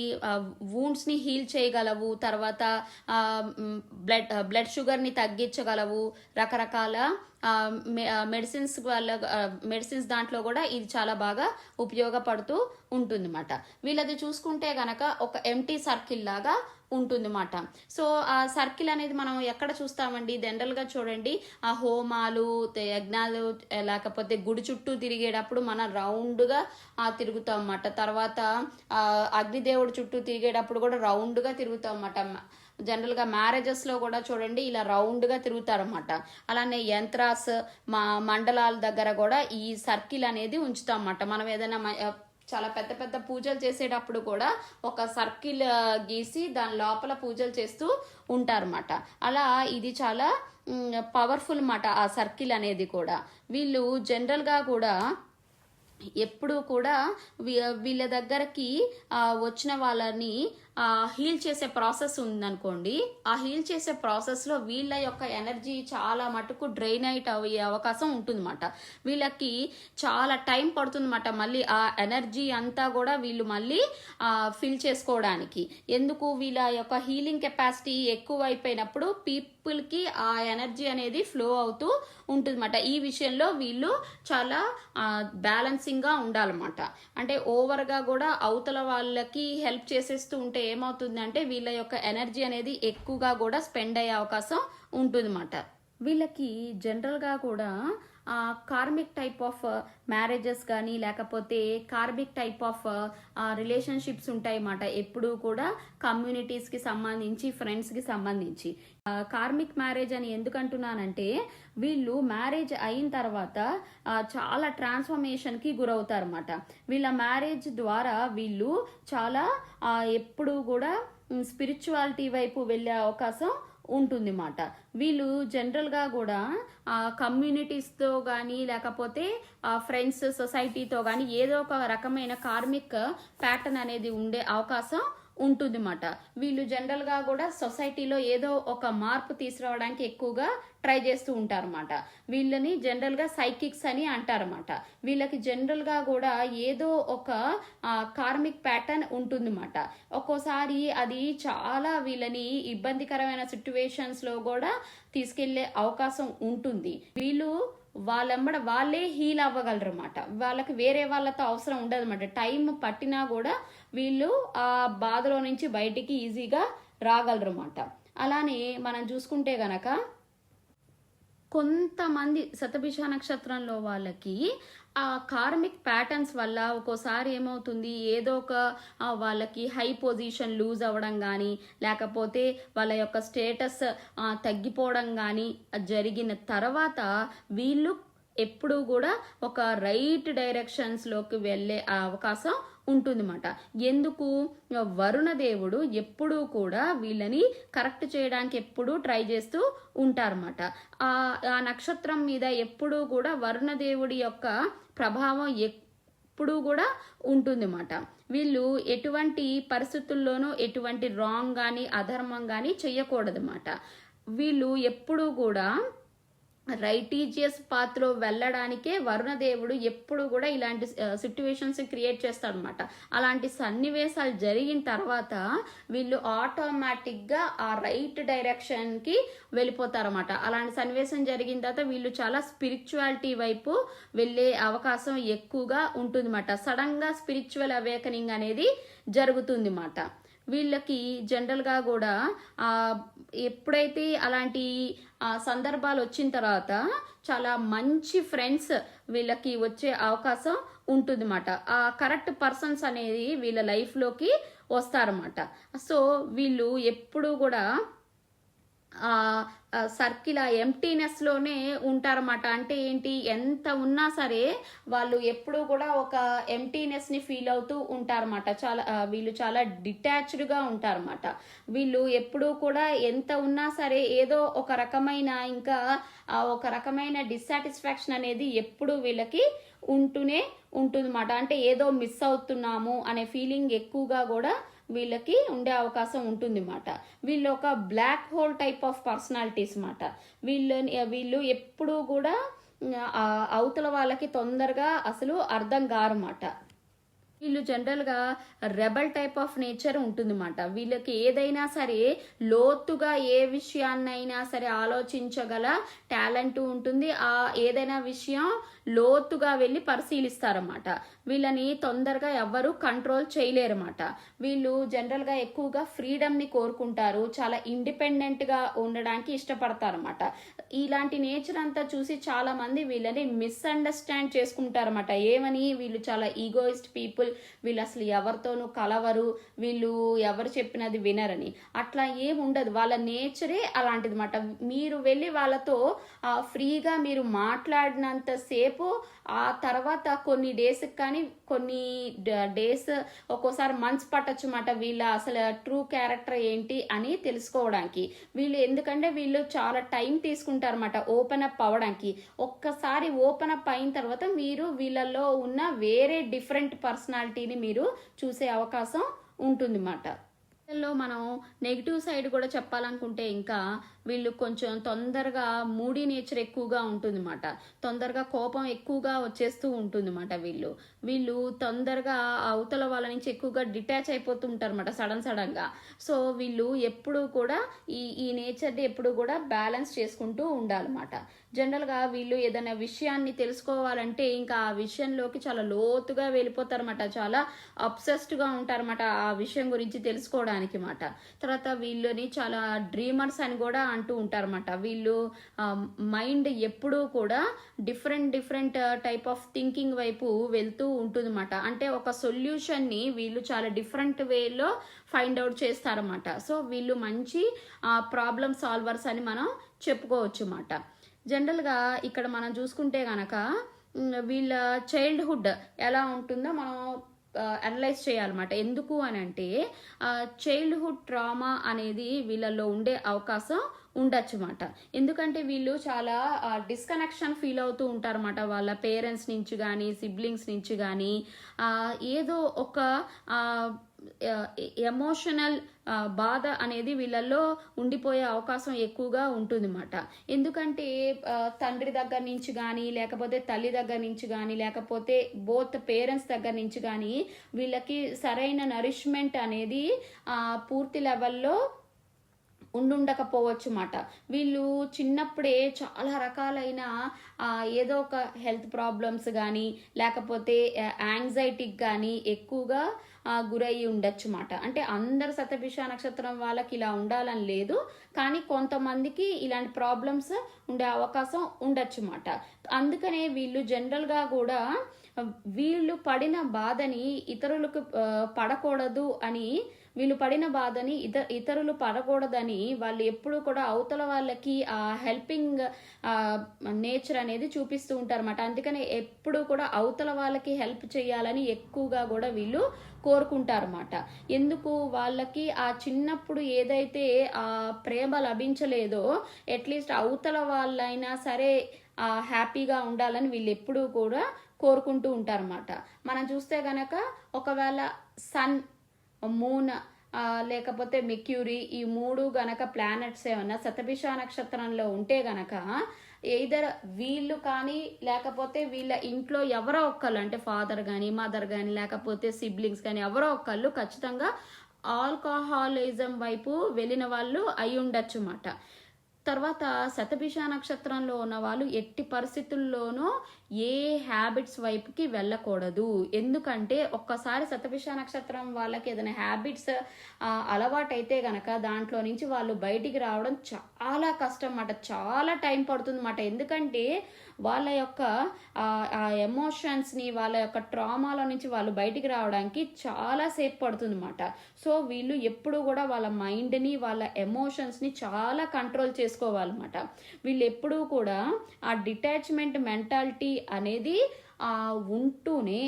వూండ్స్ని హీల్ చేయగలవు, తర్వాత బ్లడ్ షుగర్ని తగ్గించగలవు, రకరకాల మెడిసిన్స్ దాంట్లో కూడా ఇది చాలా బాగా ఉపయోగపడుతూ ఉంటుంది అన్నమాట. వీళ్ళది చూసుకుంటే గనక ఒక ఎంటీ సర్కిల్ లాగా ఉంటుంది అన్నమాట. సో ఆ సర్కిల్ అనేది మనం ఎక్కడ చూస్తామండి, జనరల్గా చూడండి, ఆ హోమాలు యజ్ఞాలు లేకపోతే గుడి చుట్టూ తిరిగేటప్పుడు మనం రౌండ్గా తిరుగుతాం అన్నమాట. తర్వాత అగ్నిదేవుడి చుట్టూ తిరిగేటప్పుడు కూడా రౌండ్గా తిరుగుతాం అన్నమాట. జనరల్గా మ్యారేజెస్లో కూడా చూడండి ఇలా రౌండ్గా తిరుగుతారన్నమాట. అలానే యంత్రాస్ మండలాల దగ్గర కూడా ఈ సర్కిల్ అనేది ఉంచుతాం అన్నమాట. మనం ఏదైనా చాలా పెద్ద పెద్ద పూజలు చేసేటప్పుడు కూడా ఒక సర్కిల్ గీసి దాని లోపల పూజలు చేస్తూ ఉంటారన్నమాట. అలా ఇది చాలా పవర్ఫుల్ అన్నమాట ఆ సర్కిల్ అనేది కూడా. వీళ్ళు జనరల్గా కూడా ఎప్పుడు కూడా వీళ్ళ దగ్గరకి వచ్చిన వాళ్ళని హీల్ చేసే ప్రాసెస్ ఉందనుకోండి, ఆ హీల్ చేసే ప్రాసెస్లో వీళ్ళ యొక్క ఎనర్జీ చాలా మటుకు డ్రైన్ అవుట్ అయ్యే అవకాశం ఉంటుందన్నమాట. వీళ్ళకి చాలా టైం పడుతుందన్నమాట మళ్ళీ ఆ ఎనర్జీ అంతా కూడా వీళ్ళు మళ్ళీ ఫిల్ చేసుకోవడానికి. ఎందుకు, వీళ్ళ యొక్క హీలింగ్ కెపాసిటీ ఎక్కువ అయిపోయినప్పుడు పీపుల్కి ఆ ఎనర్జీ అనేది ఫ్లో అవుతూ ఉంటుందన్నమాట. ఈ విషయంలో వీళ్ళు చాలా బ్యాలెన్సింగ్గా ఉండాలన్నమాట. అంటే ఓవర్గా కూడా అవతల వాళ్ళకి హెల్ప్ చేసేస్తూ ఉంటే ఏమవుతుందంటే వీళ్ళ యొక్క ఎనర్జీ అనేది ఎక్కువగా కూడా స్పెండ్ అయ్యే అవకాశం ఉంటుందన్నమాట. వీళ్ళకి జనరల్గా కూడా కార్మిక్ టైప్ ఆఫ్ మ్యారేజెస్ కానీ లేకపోతే కార్మిక్ టైప్ ఆఫ్ రిలేషన్షిప్స్ ఉంటాయి అన్నమాట. ఎప్పుడూ కూడా కమ్యూనిటీస్కి సంబంధించి, ఫ్రెండ్స్కి సంబంధించి. కార్మిక్ మ్యారేజ్ అని ఎందుకు అంటున్నానంటే వీళ్ళు మ్యారేజ్ అయిన తర్వాత చాలా ట్రాన్స్ఫర్మేషన్కి గురవుతారన్నమాట. వీళ్ళ మ్యారేజ్ ద్వారా వీళ్ళు చాలా ఎప్పుడూ కూడా స్పిరిచువాలిటీ వైపు వెళ్ళే అవకాశం ఉంటుంది అన్నమాట. వీళ్ళు జనరల్గా కూడా కమ్యూనిటీస్తో కానీ లేకపోతే ఫ్రెండ్స్ సొసైటీతో కానీ ఏదో ఒక రకమైన కార్మిక్ ప్యాటర్న్ అనేది ఉండే అవకాశం ఉంటుంది అన్నమాట. వీళ్ళు జనరల్గా కూడా సొసైటీలో ఏదో ఒక మార్పు తీసుకురావడానికి ఎక్కువగా ట్రై చేస్తూ ఉంటారన్నమాట. వీళ్ళని జనరల్గా సైకిక్స్ అని అంటారన్నమాట. వీళ్ళకి జనరల్గా కూడా ఏదో ఒక కార్మిక్ ప్యాటర్న్ ఉంటుందన్నమాట. ఒక్కోసారి అది చాలా వీళ్ళని ఇబ్బందికరమైన సిచ్యువేషన్స్లో కూడా తీసుకెళ్లే అవకాశం ఉంటుంది. వీళ్ళు వాళ్ళెంబడ వాళ్ళే హీల్ అవ్వగలరు అన్నమాట. వాళ్ళకి వేరే వాళ్ళతో అవసరం ఉండదు అన్నమాట. టైం పట్టినా కూడా వీళ్ళు ఆ బాధలో నుంచి బయటికి ఈజీగా రాగలరు అన్నమాట. అలానే మనం చూసుకుంటే గనక కొంతమంది శతభిష నక్షత్రంలో వాళ్ళకి ఆ కార్మిక్ ప్యాటర్న్స్ వల్ల ఒక్కోసారి ఏమవుతుంది, ఏదో ఒక వాళ్ళకి హై పొజిషన్ లూజ్ అవ్వడం కానీ లేకపోతే వాళ్ళ యొక్క స్టేటస్ తగ్గిపోవడం కానీ జరిగిన తర్వాత వీళ్ళు ఎప్పుడూ కూడా ఒక రైట్ డైరెక్షన్స్లోకి వెళ్ళే అవకాశం ఉంటుందన్నమాట. ఎందుకు, వరుణ దేవుడు ఎప్పుడూ కూడా వీళ్ళని కరెక్ట్ చేయడానికి ఎప్పుడూ ట్రై చేస్తూ ఉంటారన్నమాట. ఆ నక్షత్రం మీద ఎప్పుడూ కూడా వరుణ దేవుడి యొక్క ప్రభావం ఎప్పుడూ కూడా ఉంటుందన్నమాట. వీళ్ళు ఎటువంటి పరిస్థితుల్లోనూ ఎటువంటి రాంగ్ కానీ అధర్మం కానీ చెయ్యకూడదన్నమాట. వీళ్ళు ఎప్పుడూ కూడా రైటీజియస్ పాత్రలో వెళ్ళడానికే వరుణదేవుడు ఎప్పుడు కూడా ఇలాంటి సిట్యువేషన్స్ క్రియేట్ చేస్తాడనమాట. అలాంటి సన్నివేశాలు జరిగిన తర్వాత వీళ్ళు ఆటోమేటిక్గా ఆ రైట్ డైరెక్షన్కి వెళ్ళిపోతారన్నమాట. అలాంటి సన్నివేశం జరిగిన తర్వాత వీళ్ళు చాలా స్పిరిచువాలిటీ వైపు వెళ్ళే అవకాశం ఎక్కువగా ఉంటుందన్నమాట. సడన్గా స్పిరిచువల్ అవేకనింగ్ అనేది జరుగుతుంది అన్నమాట. వీళ్ళకి జనరల్గా కూడా ఎప్పుడైతే అలాంటి సందర్భాలు వచ్చిన తర్వాత చాలా మంచి ఫ్రెండ్స్ వీళ్ళకి వచ్చే అవకాశం ఉంటుందన్నమాట. ఆ కరెక్ట్ పర్సన్స్ అనేది వీళ్ళ లైఫ్లోకి వస్తారన్నమాట. సో వీళ్ళు ఎప్పుడూ కూడా సర్కిల్ ఎంప్టీనెస్లోనే ఉంటారన్నమాట. అంటే ఏంటి, ఎంత ఉన్నా సరే వాళ్ళు ఎప్పుడూ కూడా ఒక ఎంప్టీనెస్ని ఫీల్ అవుతూ ఉంటారన్నమాట. వీళ్ళు చాలా డిటాచ్డ్గా ఉంటారన్నమాట. వీళ్ళు ఎప్పుడూ కూడా ఎంత ఉన్నా సరే ఏదో ఒక రకమైన ఇంకా ఒక రకమైన డిస్సాటిస్ఫాక్షన్ అనేది ఎప్పుడు వీళ్ళకి ఉంటూనే ఉంటుందన్నమాట. అంటే ఏదో మిస్ అవుతున్నాము అనే ఫీలింగ్ ఎక్కువగా కూడా వీళ్ళకి ఉండే అవకాశం ఉంటుంది అన్నమాట. వీళ్ళు ఒక black hole type of personalities అన్నమాట. వీళ్ళు ఎప్పుడూ కూడా అవతల వాళ్ళకి తొందరగా అసలు అర్థం కారన్నమాట. వీళ్ళు జనరల్గా రెబల్ టైప్ ఆఫ్ నేచర్ ఉంటుందన్నమాట. వీళ్ళకి ఏదైనా సరే లోతుగా ఏ విషయాన్నైనా సరే ఆలోచించగల టాలెంట్ ఉంటుంది. ఏదైనా విషయం లోతుగా వెళ్ళి పరిశీలిస్తారన్నమాట. వీళ్ళని తొందరగా ఎవ్వరు కంట్రోల్ చేయలేరన్నమాట. వీళ్ళు జనరల్గా ఎక్కువగా ఫ్రీడమ్ని కోరుకుంటారు, చాలా ఇండిపెండెంట్గా ఉండడానికి ఇష్టపడతారన్నమాట. ఇలాంటి నేచర్ అంతా చూసి చాలా మంది వీళ్ళని మిస్అండర్స్టాండ్ చేసుకుంటారన్నమాట. ఏమని, వీళ్ళు చాలా ఈగోయిస్ట్ పీపుల్, వీళ్ళు అసలు ఎవరితోనూ కలవరు, వీళ్ళు ఎవరు చెప్పినది వినరని. అట్లా ఏమి ఉండదు, వాళ్ళ నేచరే అలాంటిది మాట. మీరు వెళ్ళి వాళ్ళతో ఫ్రీగా మీరు మాట్లాడినంత సేపు ఆ తర్వాత కొన్ని డేస్కి కానీ కొన్ని డేస్ ఒక్కోసారి మంత్స్ పట్టచ్చు మాట వీళ్ళ అసలు ట్రూ క్యారెక్టర్ ఏంటి అని తెలుసుకోవడానికి. ఎందుకంటే వీళ్ళు చాలా టైం తీసుకుంటారన్నమాట ఓపెన్ అప్ అవ్వడానికి. ఒక్కసారి ఓపెన్ అప్ అయిన తర్వాత మీరు వీళ్ళల్లో ఉన్న వేరే డిఫరెంట్ పర్సనాలిటీని మీరు చూసే అవకాశం ఉంటుంది అన్నమాట. మనం నెగిటివ్ సైడ్ కూడా చెప్పాలనుకుంటే ఇంకా వీళ్ళు కొంచెం తొందరగా మూడీ నేచర్ ఎక్కువగా ఉంటుంది అన్నమాట. తొందరగా కోపం ఎక్కువగా వచ్చేస్తూ ఉంటుంది అన్నమాట. వీళ్ళు తొందరగా అవతల వాళ్ళ నుంచి ఎక్కువగా డిటాచ్ అయిపోతూ ఉంటారు అన్నమాట సడన్గా. సో వీళ్ళు ఎప్పుడూ కూడా ఈ నేచర్ని ఎప్పుడు కూడా బ్యాలెన్స్ చేసుకుంటూ ఉండాలన్నమాట. జనరల్గా వీళ్ళు ఏదైనా విషయాన్ని తెలుసుకోవాలంటే ఇంకా ఆ విషయంలోకి చాలా లోతుగా వెళ్ళిపోతారన్నమాట. చాలా అబ్సెస్డ్గా ఉంటారన్నమాట ఆ విషయం గురించి తెలుసుకోవడానికి మాట. తర్వాత వీళ్ళని చాలా డ్రీమర్స్ అని కూడా అంటూ ఉంటారన్నమాట. వీళ్ళు మైండ్ ఎప్పుడూ కూడా డిఫరెంట్ టైప్ ఆఫ్ థింకింగ్ వైపు వెళ్తూ ఉంటుందన్నమాట. అంటే ఒక సొల్యూషన్ని వీళ్ళు చాలా డిఫరెంట్ వేలో ఫైండ్ అవుట్ చేస్తారన్నమాట. సో వీళ్ళు మంచి ప్రాబ్లమ్ సాల్వర్స్ అని మనం చెప్పుకోవచ్చు అన్నమాట. జనరల్గా ఇక్కడ మనం చూసుకుంటే కనుక వీళ్ళ చైల్డ్హుడ్ ఎలా ఉంటుందో మనం అనలైజ్ చేయాలన్నమాట. ఎందుకు అని అంటే చైల్డ్హుడ్ ట్రామా అనేది వీళ్ళల్లో ఉండే అవకాశం ఉండొచ్చు అన్నమాట. ఎందుకంటే వీళ్ళు చాలా డిస్కనెక్షన్ ఫీల్ అవుతూ ఉంటారన్నమాట వాళ్ళ పేరెంట్స్ నుంచి కానీ సిబ్లింగ్స్ నుంచి కానీ. ఏదో ఒక ఎమోషనల్ బాధ అనేది వీళ్ళల్లో ఉండిపోయే అవకాశం ఎక్కువగా ఉంటుంది అన్నమాట. ఎందుకంటే తండ్రి దగ్గర నుంచి కానీ లేకపోతే తల్లి దగ్గర నుంచి కానీ లేకపోతే బోత్ పేరెంట్స్ దగ్గర నుంచి కానీ వీళ్ళకి సరైన నరిష్మెంట్ అనేది పూర్తి లెవెల్లో ఉండకపోవచ్చు మాట. వీళ్ళు చిన్నప్పుడే చాలా రకాలైన ఏదో ఒక హెల్త్ ప్రాబ్లమ్స్ కానీ లేకపోతే యాంగ్జైటీకి కానీ ఎక్కువగా గురయ్యి ఉండొచ్చు మాట. అంటే అందరు శతభిష నక్షత్రం వాళ్ళకి ఇలా ఉండాలని లేదు, కానీ కొంతమందికి ఇలాంటి ప్రాబ్లమ్స్ ఉండే అవకాశం ఉండొచ్చు మాట. అందుకనే వీళ్ళు జనరల్గా కూడా వీళ్ళు పడిన బాధని ఇతరులకు పడకూడదు అని, వీళ్ళు పడిన బాధని ఇతరులు పడకూడదని వాళ్ళు ఎప్పుడు కూడా అవతల వాళ్ళకి ఆ హెల్పింగ్ నేచర్ అనేది చూపిస్తూ ఉంటారన్నమాట. అందుకని ఎప్పుడు కూడా అవతల వాళ్ళకి హెల్ప్ చేయాలని ఎక్కువగా కూడా వీళ్ళు కోరుకుంటారన్నమాట. ఎందుకు, వాళ్ళకి ఆ చిన్నప్పుడు ఏదైతే ఆ ప్రేమ లభించలేదో అట్లీస్ట్ అవతల వాళ్ళైనా సరే హ్యాపీగా ఉండాలని వీళ్ళు ఎప్పుడూ కూడా కోరుకుంటూ ఉంటారన్నమాట. మనం చూస్తే గనక ఒకవేళ సన్, మూన్ లేకపోతే మెక్యూరీ ఈ మూడు గనక ప్లానెట్స్ ఏమన్నా శతభిష నక్షత్రంలో ఉంటే గనక ఎయిదర్ వీళ్ళు కానీ లేకపోతే వీళ్ళ ఇంట్లో ఎవరో ఒక్కళ్ళు, అంటే ఫాదర్ కానీ మదర్ కానీ లేకపోతే సిబ్లింగ్స్ కానీ ఎవరో ఒక్కళ్ళు ఖచ్చితంగా ఆల్కహాలిజం వైపు వెళ్ళిన వాళ్ళు అయి ఉండొచ్చు అన్నమాట. తర్వాత శతభిష నక్షత్రంలో ఉన్న వాళ్ళు ఎట్టి పరిస్థితుల్లోనూ ఏ హ్యాబిట్స్ వైపుకి వెళ్ళకూడదు. ఎందుకంటే ఒక్కసారి శతభిష నక్షత్రం వాళ్ళకి ఏదైనా హ్యాబిట్స్ అలవాటైతే గనక దాంట్లో నుంచి వాళ్ళు బయటికి రావడం చాలా కష్టం అన్నమాట, చాలా టైం పడుతుంది అన్నమాట. ఎందుకంటే వాళ్ళ యొక్క ఎమోషన్స్ని, వాళ్ళ యొక్క ట్రామాలో నుంచి వాళ్ళు బయటికి రావడానికి చాలా సేపు పడుతుంది అన్నమాట. సో వీళ్ళు ఎప్పుడు కూడా వాళ్ళ మైండ్ని, వాళ్ళ ఎమోషన్స్ని చాలా కంట్రోల్ చేసుకోవాలన్నమాట. వీళ్ళు ఎప్పుడూ కూడా ఆ డిటాచ్మెంట్ మెంటాలిటీ అనేది ఉంటూనే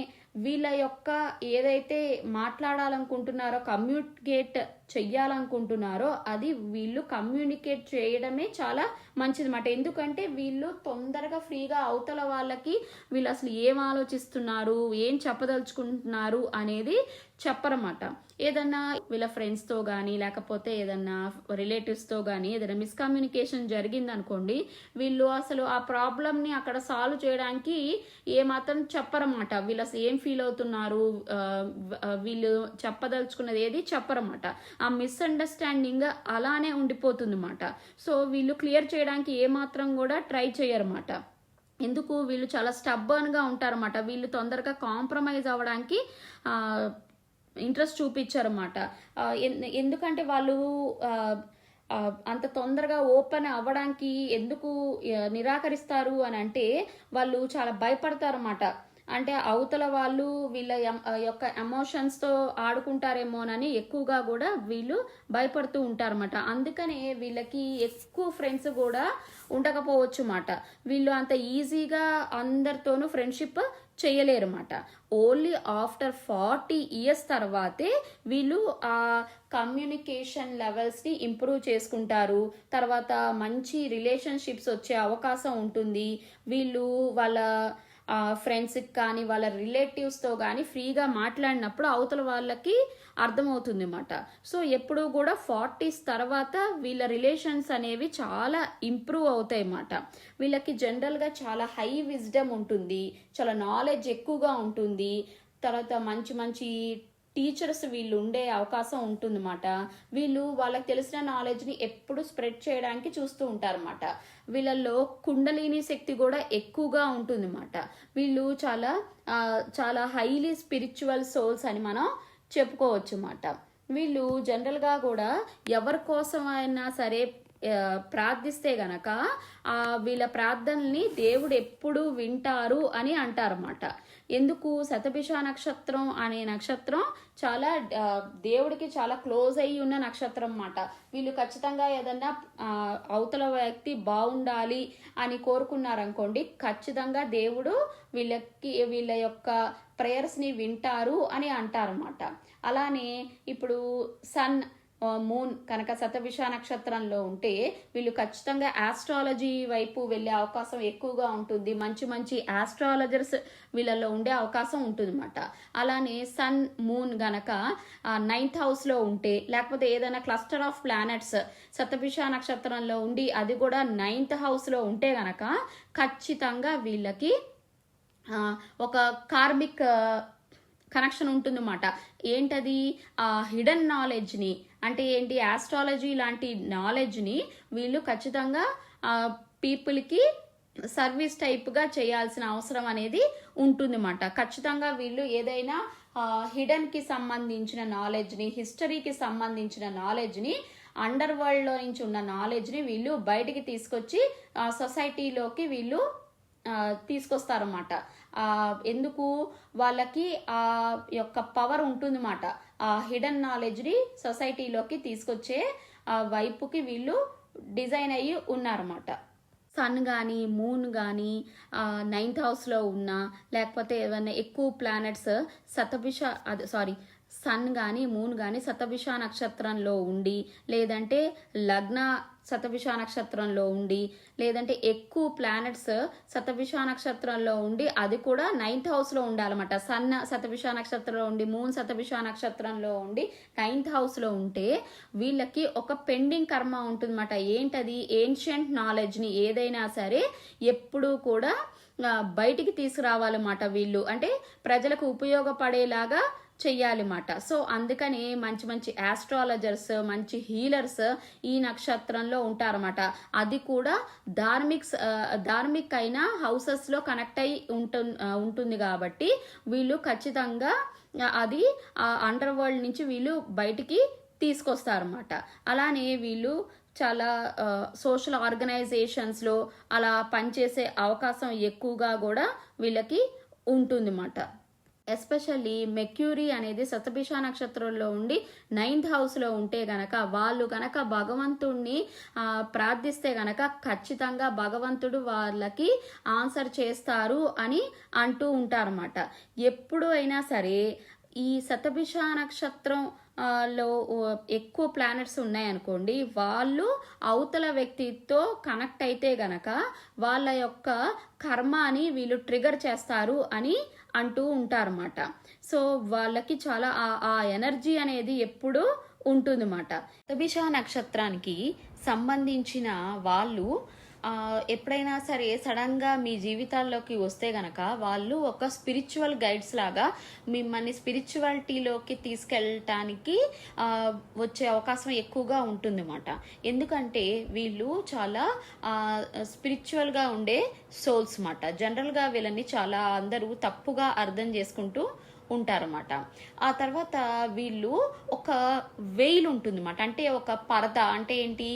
వీళ్ళ యొక్క ఏదైతే మాట్లాడాలనుకుంటున్నారో, కమ్యూనికేట్ చెయ్యాలనుకుంటున్నారో అది వీళ్ళు కమ్యూనికేట్ చేయడమే చాలా మంచిది మాట. ఎందుకంటే వీళ్ళు తొందరగా ఫ్రీగా అవతల వాళ్ళకి వీళ్ళు అసలు ఏం ఆలోచిస్తున్నారు, ఏం చెప్పదలుచుకుంటున్నారు అనేది చెప్పరన్నమాట. ఏదన్నా వీళ్ళ ఫ్రెండ్స్తో కానీ లేకపోతే ఏదన్నా రిలేటివ్స్తో కానీ ఏదైనా మిస్కమ్యూనికేషన్ జరిగిందనుకోండి, వీళ్ళు అసలు ఆ ప్రాబ్లమ్ని అక్కడ సాల్వ్ చేయడానికి ఏమాత్రం చెప్పరన్నమాట. వీళ్ళు అసలు ఏం ఫీల్ అవుతున్నారు, వీళ్ళు చెప్పదలుచుకున్నది ఏది చెప్పరన్నమాట. ఆ మిస్అండర్స్టాండింగ్ అలానే ఉండిపోతుంది అన్నమాట. సో వీళ్ళు క్లియర్ చేయడానికి ఏమాత్రం కూడా ట్రై చేయరన్నమాట. ఎందుకు, వీళ్ళు చాలా స్టబ్బర్న్గా ఉంటారన్నమాట. వీళ్ళు తొందరగా కాంప్రమైజ్ అవ్వడానికి ఇంట్రెస్ట్ చూపించారన్నమాట. ఎందుకంటే వాళ్ళు అంత తొందరగా ఓపెన్ అవ్వడానికి ఎందుకు నిరాకరిస్తారు అని అంటే వాళ్ళు చాలా భయపడతారన్నమాట. అంటే అవతల వాళ్ళు వీళ్ళ యొక్క ఎమోషన్స్తో ఆడుకుంటారేమోనని ఎక్కువగా కూడా వీళ్ళు భయపడుతూ ఉంటారన్నమాట. అందుకనే వీళ్ళకి ఎక్కువ ఫ్రెండ్స్ కూడా ఉండకపోవచ్చు అన్నమాట. వీళ్ళు అంత ఈజీగా అందరితోనూ ఫ్రెండ్షిప్ చేయలేరు అన్నమాట. ఓన్లీ ఆఫ్టర్ 40 years తర్వాతే వీళ్ళు ఆ కమ్యూనికేషన్ లెవెల్స్ని ఇంప్రూవ్ చేసుకుంటారు. తర్వాత మంచి రిలేషన్షిప్స్ వచ్చే అవకాశం ఉంటుంది. వీళ్ళు వాళ్ళ ఫ్రెండ్స్కి కానీ వాళ్ళ రిలేటివ్స్తో కానీ ఫ్రీగా మాట్లాడినప్పుడు అవతల వాళ్ళకి అర్థమవుతుంది అన్నమాట. సో ఎప్పుడూ కూడా 40s తర్వాత వీళ్ళ రిలేషన్స్ అనేవి చాలా ఇంప్రూవ్ అవుతాయి అన్నమాట. వీళ్ళకి జనరల్గా చాలా హై విజ్డమ్ ఉంటుంది, చాలా నాలెడ్జ్ ఎక్కువగా ఉంటుంది. తర్వాత మంచి మంచి టీచర్స్ వీళ్ళు ఉండే అవకాశం ఉంటుందన్నమాట. వీళ్ళు వాళ్ళకి తెలిసిన నాలెడ్జ్ని ఎప్పుడు స్ప్రెడ్ చేయడానికి చూస్తూ ఉంటారన్నమాట. వీళ్ళల్లో కుండలిని శక్తి కూడా ఎక్కువగా ఉంటుందన్నమాట. వీళ్ళు చాలా చాలా హైలీ స్పిరిచువల్ సోల్స్ అని మనం చెప్పుకోవచ్చు అన్నమాట. వీళ్ళు జనరల్గా కూడా ఎవరి కోసమైనా సరే ప్రార్థిస్తే గనక వీళ్ళ ప్రార్థనల్ని దేవుడు ఎప్పుడు వింటారు అని అంటారన్నమాట. ఎందుకు, శతభిష నక్షత్రం అనే నక్షత్రం చాలా దేవుడికి చాలా క్లోజ్ అయ్యి ఉన్న నక్షత్రం అన్నమాట. వీళ్ళు ఖచ్చితంగా ఏదన్నా అవతల వ్యక్తి బాగుండాలి అని కోరుకున్నారనుకోండి, ఖచ్చితంగా దేవుడు వీళ్ళ యొక్క ప్రేయర్స్ని వింటారు అని అంటారన్నమాట. అలానే ఇప్పుడు సన్, మూన్ కనుక శతభిష నక్షత్రంలో ఉంటే వీళ్ళు ఖచ్చితంగా ఆస్ట్రాలజీ వైపు వెళ్ళే అవకాశం ఎక్కువగా ఉంటుంది. మంచి మంచి ఆస్ట్రాలజర్స్ వీళ్ళల్లో ఉండే అవకాశం ఉంటుంది అన్నమాట. అలానే సన్, మూన్ గనక 9th హౌస్లో ఉంటే, లేకపోతే ఏదైనా క్లస్టర్ ఆఫ్ ప్లానెట్స్ శతభిష నక్షత్రంలో ఉండి అది కూడా 9th హౌస్లో ఉంటే గనక ఖచ్చితంగా వీళ్ళకి ఒక కార్మిక్ కనెక్షన్ ఉంటుందన్నమాట. ఏంటది, హిడెన్ నాలెడ్జ్ని, అంటే ఏంటి, ఆస్ట్రాలజీ లాంటి నాలెడ్జ్ని వీళ్ళు ఖచ్చితంగా పీపుల్కి సర్వీస్ టైప్గా చేయాల్సిన అవసరం అనేది ఉంటుందన్నమాట. ఖచ్చితంగా వీళ్ళు ఏదైనా హిడెన్కి సంబంధించిన నాలెడ్జ్ని, హిస్టరీకి సంబంధించిన నాలెడ్జ్ని, అండర్ వరల్డ్లో నుంచి ఉన్న నాలెడ్జ్ని వీళ్ళు బయటికి తీసుకొచ్చి సొసైటీలోకి వీళ్ళు తీసుకొస్తారన్నమాట. ఎందుకు, వాళ్ళకి ఆ యొక్క పవర్ ఉంటుందన్నమాట. ఆ హిడెన్ నాలెడ్జ్ని సొసైటీలోకి తీసుకొచ్చే వైపుకి వీళ్ళు డిజైన్ అయ్యి ఉన్నారన్నమాట. సన్ కానీ మూన్ కానీ 9th హౌస్లో ఉన్నా, లేకపోతే ఏమైనా ఎక్కువ ప్లానెట్స్ సన్ కానీ మూన్ కానీ శతభిష నక్షత్రంలో ఉండి, లేదంటే లగ్న శతభిష నక్షత్రంలో ఉండి, లేదంటే ఎక్కువ ప్లానెట్స్ శతభిష నక్షత్రంలో ఉండి అది కూడా 9th హౌస్లో ఉండాలన్నమాట. సన్ శతభిష నక్షత్రంలో ఉండి, మూన్ శతభిష నక్షత్రంలో ఉండి 9th హౌస్లో ఉంటే వీళ్ళకి ఒక పెండింగ్ కర్మ ఉంటుందన్నమాట. ఏంటది, ఏన్షియంట్ నాలెడ్జ్ని ఏదైనా సరే ఎప్పుడూ కూడా బయటికి తీసుకురావాలన్నమాట వీళ్ళు. అంటే ప్రజలకు ఉపయోగపడేలాగా చెయ్యాలన్నమాట. సో అందుకని మంచి మంచి ఆస్ట్రాలజర్స్, మంచి హీలర్స్ ఈ నక్షత్రంలో ఉంటారన్నమాట. అది కూడా ధార్మిక్ అయిన హౌసెస్లో కనెక్ట్ అయి ఉంటుంది కాబట్టి వీళ్ళు ఖచ్చితంగా అది అండర్ వరల్డ్ నుంచి వీళ్ళు బయటికి తీసుకొస్తారన్నమాట. అలానే వీళ్ళు చాలా సోషల్ ఆర్గనైజేషన్స్లో అలా పనిచేసే అవకాశం ఎక్కువగా కూడా వీళ్ళకి ఉంటుందన్నమాట. ఎస్పెషల్లీ మెర్క్యూరీ అనేది శతభిష నక్షత్రంలో ఉండి 9th హౌస్లో ఉంటే గనక వాళ్ళు గనక భగవంతుణ్ణి ప్రార్థిస్తే గనక ఖచ్చితంగా భగవంతుడు వాళ్ళకి ఆన్సర్ చేస్తారు అని అంటూ ఉంటారన్నమాట. ఎప్పుడు అయినా సరే ఈ శతభిష నక్షత్రం లో ఎక్కువ ప్లానెట్స్ ఉన్నాయనుకోండి, వాళ్ళు అవతల వ్యక్తితో కనెక్ట్ అయితే గనక వాళ్ళ యొక్క కర్మని వీళ్ళు ట్రిగర్ చేస్తారు అని అంటూ ఉంటారన్నమాట. సో వాళ్ళకి చాలా ఆ ఎనర్జీ అనేది ఎప్పుడు ఉంటుందన్నమాట. శతభిష నక్షత్రానికి సంబంధించిన వాళ్ళు ఎప్పుడైనా సరే సడన్గా మీ జీవితాల్లోకి వస్తే గనక వాళ్ళు ఒక స్పిరిచువల్ గైడ్స్ లాగా మిమ్మల్ని స్పిరిచువాలిటీలోకి తీసుకెళ్ళటానికి వచ్చే అవకాశం ఎక్కువగా ఉంటుందన్నమాట. ఎందుకంటే వీళ్ళు చాలా స్పిరిచువల్గా ఉండే సోల్స్ అన్నమాట. జనరల్గా వీళ్ళని చాలా అందరూ తప్పుగా అర్థం చేసుకుంటూ ఉంటారన్నమాట. ఆ తర్వాత వీళ్ళు ఒక వెయిల్ ఉంటుందన్నమాట. అంటే ఒక పరద అంటే ఏంటి,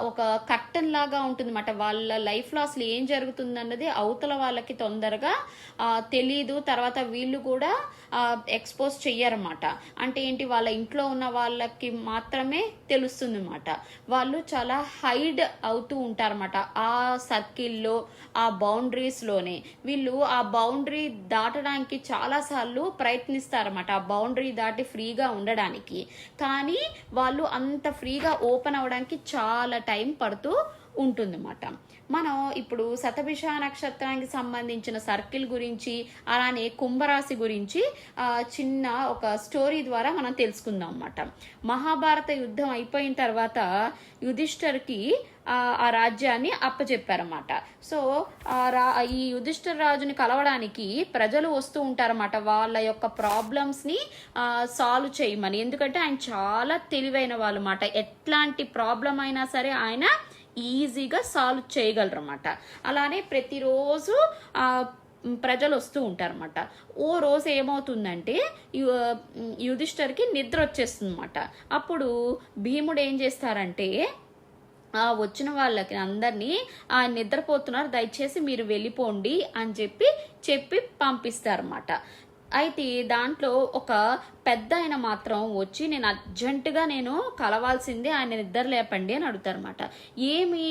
ఒక కర్టన్ లాగా ఉంటుందన్నమాట. వాళ్ళ లైఫ్లో అసలు ఏం జరుగుతుందన్నది అవతల వాళ్ళకి తొందరగా తెలీదు. తర్వాత వీళ్ళు కూడా ఎక్స్పోజ్ చెయ్యరన్నమాట. అంటే ఏంటి, వాళ్ళ ఇంట్లో ఉన్న వాళ్ళకి మాత్రమే తెలుస్తుంది అన్నమాట. వాళ్ళు చాలా హైడ్ అవుతూ ఉంటారన్నమాట ఆ సర్కిల్లో, ఆ బౌండరీస్లోనే. వీళ్ళు ఆ బౌండరీ దాటడానికి చాలాసార్లు ప్రయత్నిస్తారన్నమాట, ఆ బౌండరీ దాటి ఫ్రీగా ఉండడానికి. కానీ వాళ్ళు అంత ఫ్రీగా ఓపెన్ అవ్వడానికి చాలా టైం పడుతూ ఉంటుందన్నమాట. మనం ఇప్పుడు శతభిష నక్షత్రానికి సంబంధించిన సర్కిల్ గురించి అలానే కుంభరాశి గురించి చిన్న ఒక స్టోరీ ద్వారా మనం తెలుసుకుందాం అన్నమాట. మహాభారత యుద్ధం అయిపోయిన తర్వాత యుధిష్ఠర్కి ఆ రాజ్యాన్ని అప్పచెప్పారన్నమాట. సో ఈ యుధిష్ఠిర రాజుని కలవడానికి ప్రజలు వస్తూ ఉంటారన్నమాట, వాళ్ళ యొక్క ప్రాబ్లమ్స్ని సాల్వ్ చేయమని. ఎందుకంటే ఆయన చాలా తెలివైన వాళ్ళు అన్నమాట. ఎట్లాంటి ప్రాబ్లం అయినా సరే ఆయన ఈజీగా సాల్వ్ చేయగలరన్నమాట. అలానే ప్రతిరోజు ప్రజలు వస్తూ ఉంటారన్నమాట. ఓ రోజు ఏమవుతుందంటే యుధిష్ఠిర్కి నిద్ర వచ్చేస్తుంది అన్నమాట. అప్పుడు భీముడు ఏం చేస్తారంటే వచ్చిన వాళ్ళకి అందరినీ నిద్రపోతున్నారు, దయచేసి మీరు వెళ్ళిపోండి అని చెప్పి పంపిస్తారన్నమాట. అయితే దాంట్లో ఒక పెద్ద ఆయన మాత్రం వచ్చి నేను అర్జెంటుగా కలవాల్సిందే, ఆయన నిద్ర లేపండి అని అడుగుతారన్నమాట. ఏమి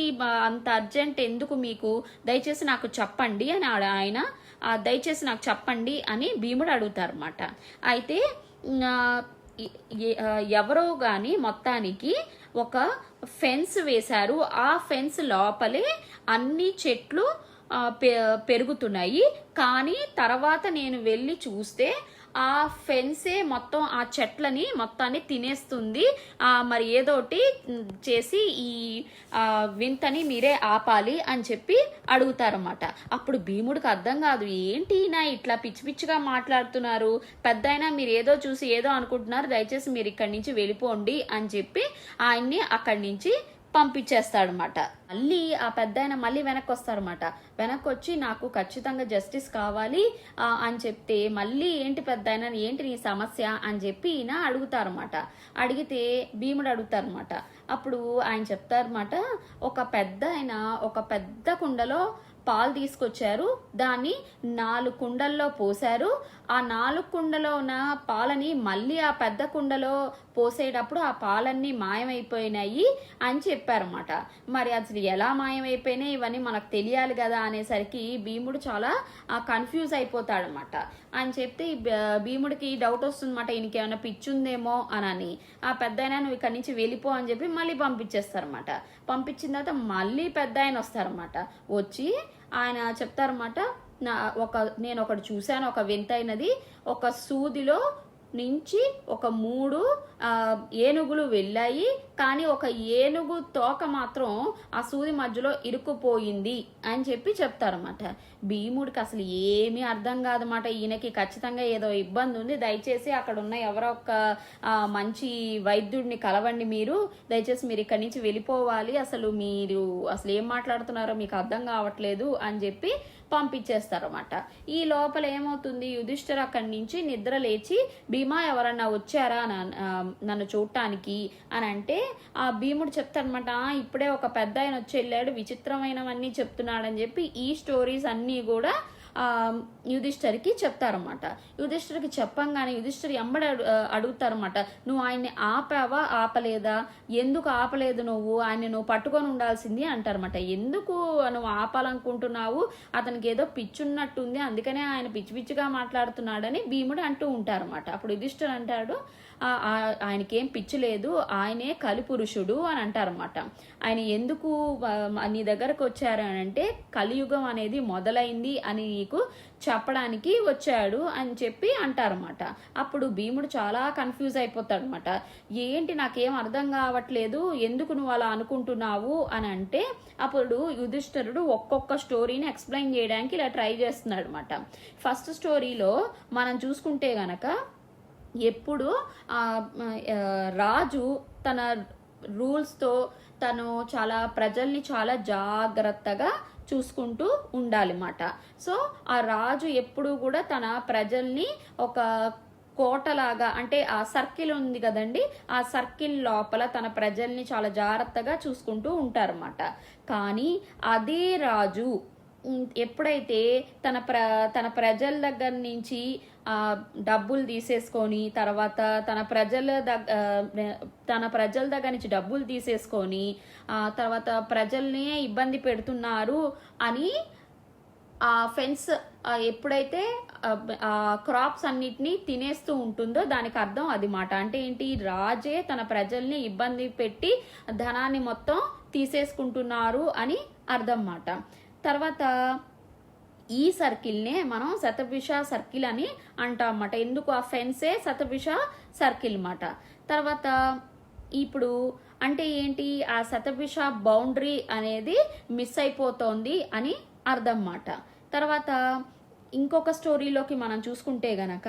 అంత అర్జెంట్ ఎందుకు మీకు, దయచేసి నాకు చెప్పండి అని ఆయన దయచేసి నాకు చెప్పండి అని భీముడు అడుగుతారన్నమాట. అయితే ఎవరో కానీ మొత్తానికి ఒక ఫెన్స్ వేశారు. ఆ ఫెన్స్ లోపలే అన్ని చెట్లు పెరుగుతున్నాయి. కానీ తర్వాత నేను వెళ్ళి చూస్తే ఆ ఫెన్సే మొత్తం ఆ చెట్లని మొత్తాన్ని తినేస్తుంది. మరి ఏదోటి చేసి ఈ వింతని మీరే ఆపాలి అని చెప్పి అడుగుతారన్నమాట. అప్పుడు భీముడికి అర్థం కాదు, ఏంటి నా ఇట్లా పిచ్చి పిచ్చిగా మాట్లాడుతున్నారు, పెద్దయినా మీరు ఏదో చూసి ఏదో అనుకుంటున్నారు, దయచేసి మీరు ఇక్కడి నుంచి వెళ్ళిపోండి అని చెప్పి ఆయన్ని అక్కడి నుంచి పంపించేస్తాడనమాట. మళ్ళీ ఆ పెద్ద ఆయన మళ్ళీ వెనక్కి వస్తారన్నమాట. వెనక్కి వచ్చి నాకు ఖచ్చితంగా జస్టిస్ కావాలి అని చెప్తే మళ్ళీ ఏంటి పెద్ద ఆయన, ఏంటి నీ సమస్య అని చెప్పి ఈయన అడుగుతారన్నమాట. అడిగితే భీముడు అడుగుతారన్నమాట. అప్పుడు ఆయన చెప్తారన్నమాట, ఒక పెద్ద ఆయన ఒక పెద్ద కుండలో పాలు తీసుకొచ్చారు, దాన్ని 4 కుండల్లో పోసారు. ఆ 4 కుండలో ఉన్న పాలని మళ్ళీ ఆ పెద్ద కుండలో పోసేటప్పుడు ఆ పాలన్నీ మాయమైపోయినాయి అని చెప్పారన్నమాట. మరి అసలు ఎలా మాయమైపోయినాయి ఇవన్నీ మనకు తెలియాలి కదా అనేసరికి భీముడు చాలా కన్ఫ్యూజ్ అయిపోతాడనమాట. అని చెప్తే భీముడికి డౌట్ వస్తుందన్నమాట, ఈయనకి ఏమైనా పిచ్చుందేమో అని. ఆ పెద్ద ఆయన నువ్వు ఇక్కడి నుంచి వెళ్ళిపో అని చెప్పి మళ్ళీ పంపించేస్తారన్నమాట. పంపించిన తర్వాత మళ్ళీ పెద్ద ఆయన వస్తారన్నమాట. వచ్చి ఆయన చెప్తారన్నమాట, నేను ఒకటి చూశాను, ఒక వింతైనది, ఒక సూదిలో నుంచి ఒక 3 ఏనుగులు వెళ్ళాయి, కానీ ఒక ఏనుగు తోక మాత్రం ఆ సూది మధ్యలో ఇరుక్కుపోయింది అని చెప్పి చెప్తారన్నమాట. భీముడికి అసలు ఏమీ అర్థం కాదన్నమాట. ఈయనకి ఖచ్చితంగా ఏదో ఇబ్బంది ఉంది, దయచేసి అక్కడ ఉన్న ఎవరో ఒక మంచి వైద్యుడిని కలవండి, దయచేసి మీరు ఇక్కడి నుంచి వెళ్ళిపోవాలి, మీరు అసలు ఏం మాట్లాడుతున్నారో మీకు అర్థం కావట్లేదు అని చెప్పి పంపించేస్తారన్నమాట. ఈ లోపల ఏమవుతుంది, యుధిష్ఠిర అక్కడి నుంచి నిద్ర లేచి భీమా ఎవరన్నా వచ్చారా నన్ను చూడటానికి అని అంటే ఆ భీముడు చెప్తాడనమాట, ఇప్పుడే ఒక పెద్ద ఆయన వచ్చి వెళ్ళాడు, విచిత్రమైనవన్నీ చెప్తున్నాడని చెప్పి ఈ స్టోరీస్ అన్నీ కూడా యుధిష్ఠిరకి చెప్తారన్నమాట. యుధిష్ఠిరకి చెప్పంగానే యుధిష్ఠిర ఎంబడి అడుగుతారన్నమాట, నువ్వు ఆయన్ని ఆపావా ఆపలేదా, ఎందుకు ఆపలేదు, నువ్వు పట్టుకొని ఉండాల్సింది అంటారన్నమాట. ఎందుకు నువ్వు ఆపాలనుకుంటున్నావు, అతనికి ఏదో పిచ్చున్నట్టుంది, అందుకనే ఆయన పిచ్చి పిచ్చిగా మాట్లాడుతున్నాడని భీముడు అంటూ ఉంటారన్నమాట. అప్పుడు యుధిష్ఠిర అంటాడు, ఆయనకేం పిచ్చి లేదు, ఆయనే కలిపురుషుడు అని అంటారన్నమాట. ఆయన ఎందుకు నీ దగ్గరకు వచ్చారు అని అంటే కలియుగం అనేది మొదలైంది అని నీకు చెప్పడానికి వచ్చాడు అని చెప్పి అంటారన్నమాట. అప్పుడు భీముడు చాలా కన్ఫ్యూజ్ అయిపోతాడు అనమాట. ఏంటి నాకేం అర్థం కావట్లేదు, ఎందుకు నువ్వు అలా అనుకుంటున్నావు అని అంటే అప్పుడు యుధిష్ఠిరుడు ఒక్కొక్క స్టోరీని ఎక్స్ప్లెయిన్ చేయడానికి ఇలా ట్రై చేస్తున్నాడు అనమాట. ఫస్ట్ స్టోరీలో మనం చూసుకుంటే గనక ఎప్పుడు రాజు తన రూల్స్తో తను ప్రజల్ని చాలా జాగ్రత్తగా చూసుకుంటూ ఉండాలన్నమాట. సో ఆ రాజు ఎప్పుడు కూడా తన ప్రజల్ని ఒక కోటలాగా, అంటే ఆ సర్కిల్ ఉంది కదండి, ఆ సర్కిల్ లోపల తన ప్రజల్ని చాలా జాగ్రత్తగా చూసుకుంటూ ఉంటారన్నమాట. కానీ అదే రాజు ఎప్పుడైతే తన ప్రజల దగ్గర నుంచి డబ్బులు తీసేసుకొని, తర్వాత తన ప్రజల దగ్గర నుంచి డబ్బులు తీసేసుకొని, తర్వాత ప్రజల్ని ఇబ్బంది పెడుతున్నారు అని ఆ ఫెన్స్ ఎప్పుడైతే క్రాప్స్ అన్నిటినీ తినేస్తూ ఉంటుందో దానికి అర్థం అది మాట. అంటే ఏంటి, రాజే తన ప్రజల్ని ఇబ్బంది పెట్టి ధనాన్ని మొత్తం తీసేసుకుంటున్నారు అని అర్థం మాట. తర్వాత ఈ సర్కిల్నే మనం శతభిష సర్కిల్ అని అంటాం అన్నమాట. ఎందుకు, ఆ ఫెన్సే శతభిష సర్కిల్ అన్నమాట. తర్వాత ఇప్పుడు అంటే ఏంటి, ఆ శతభిష బౌండరీ అనేది మిస్ అయిపోతోంది అని అర్థం అన్నమాట. తర్వాత ఇంకొక స్టోరీలోకి మనం చూసుకుంటే గనక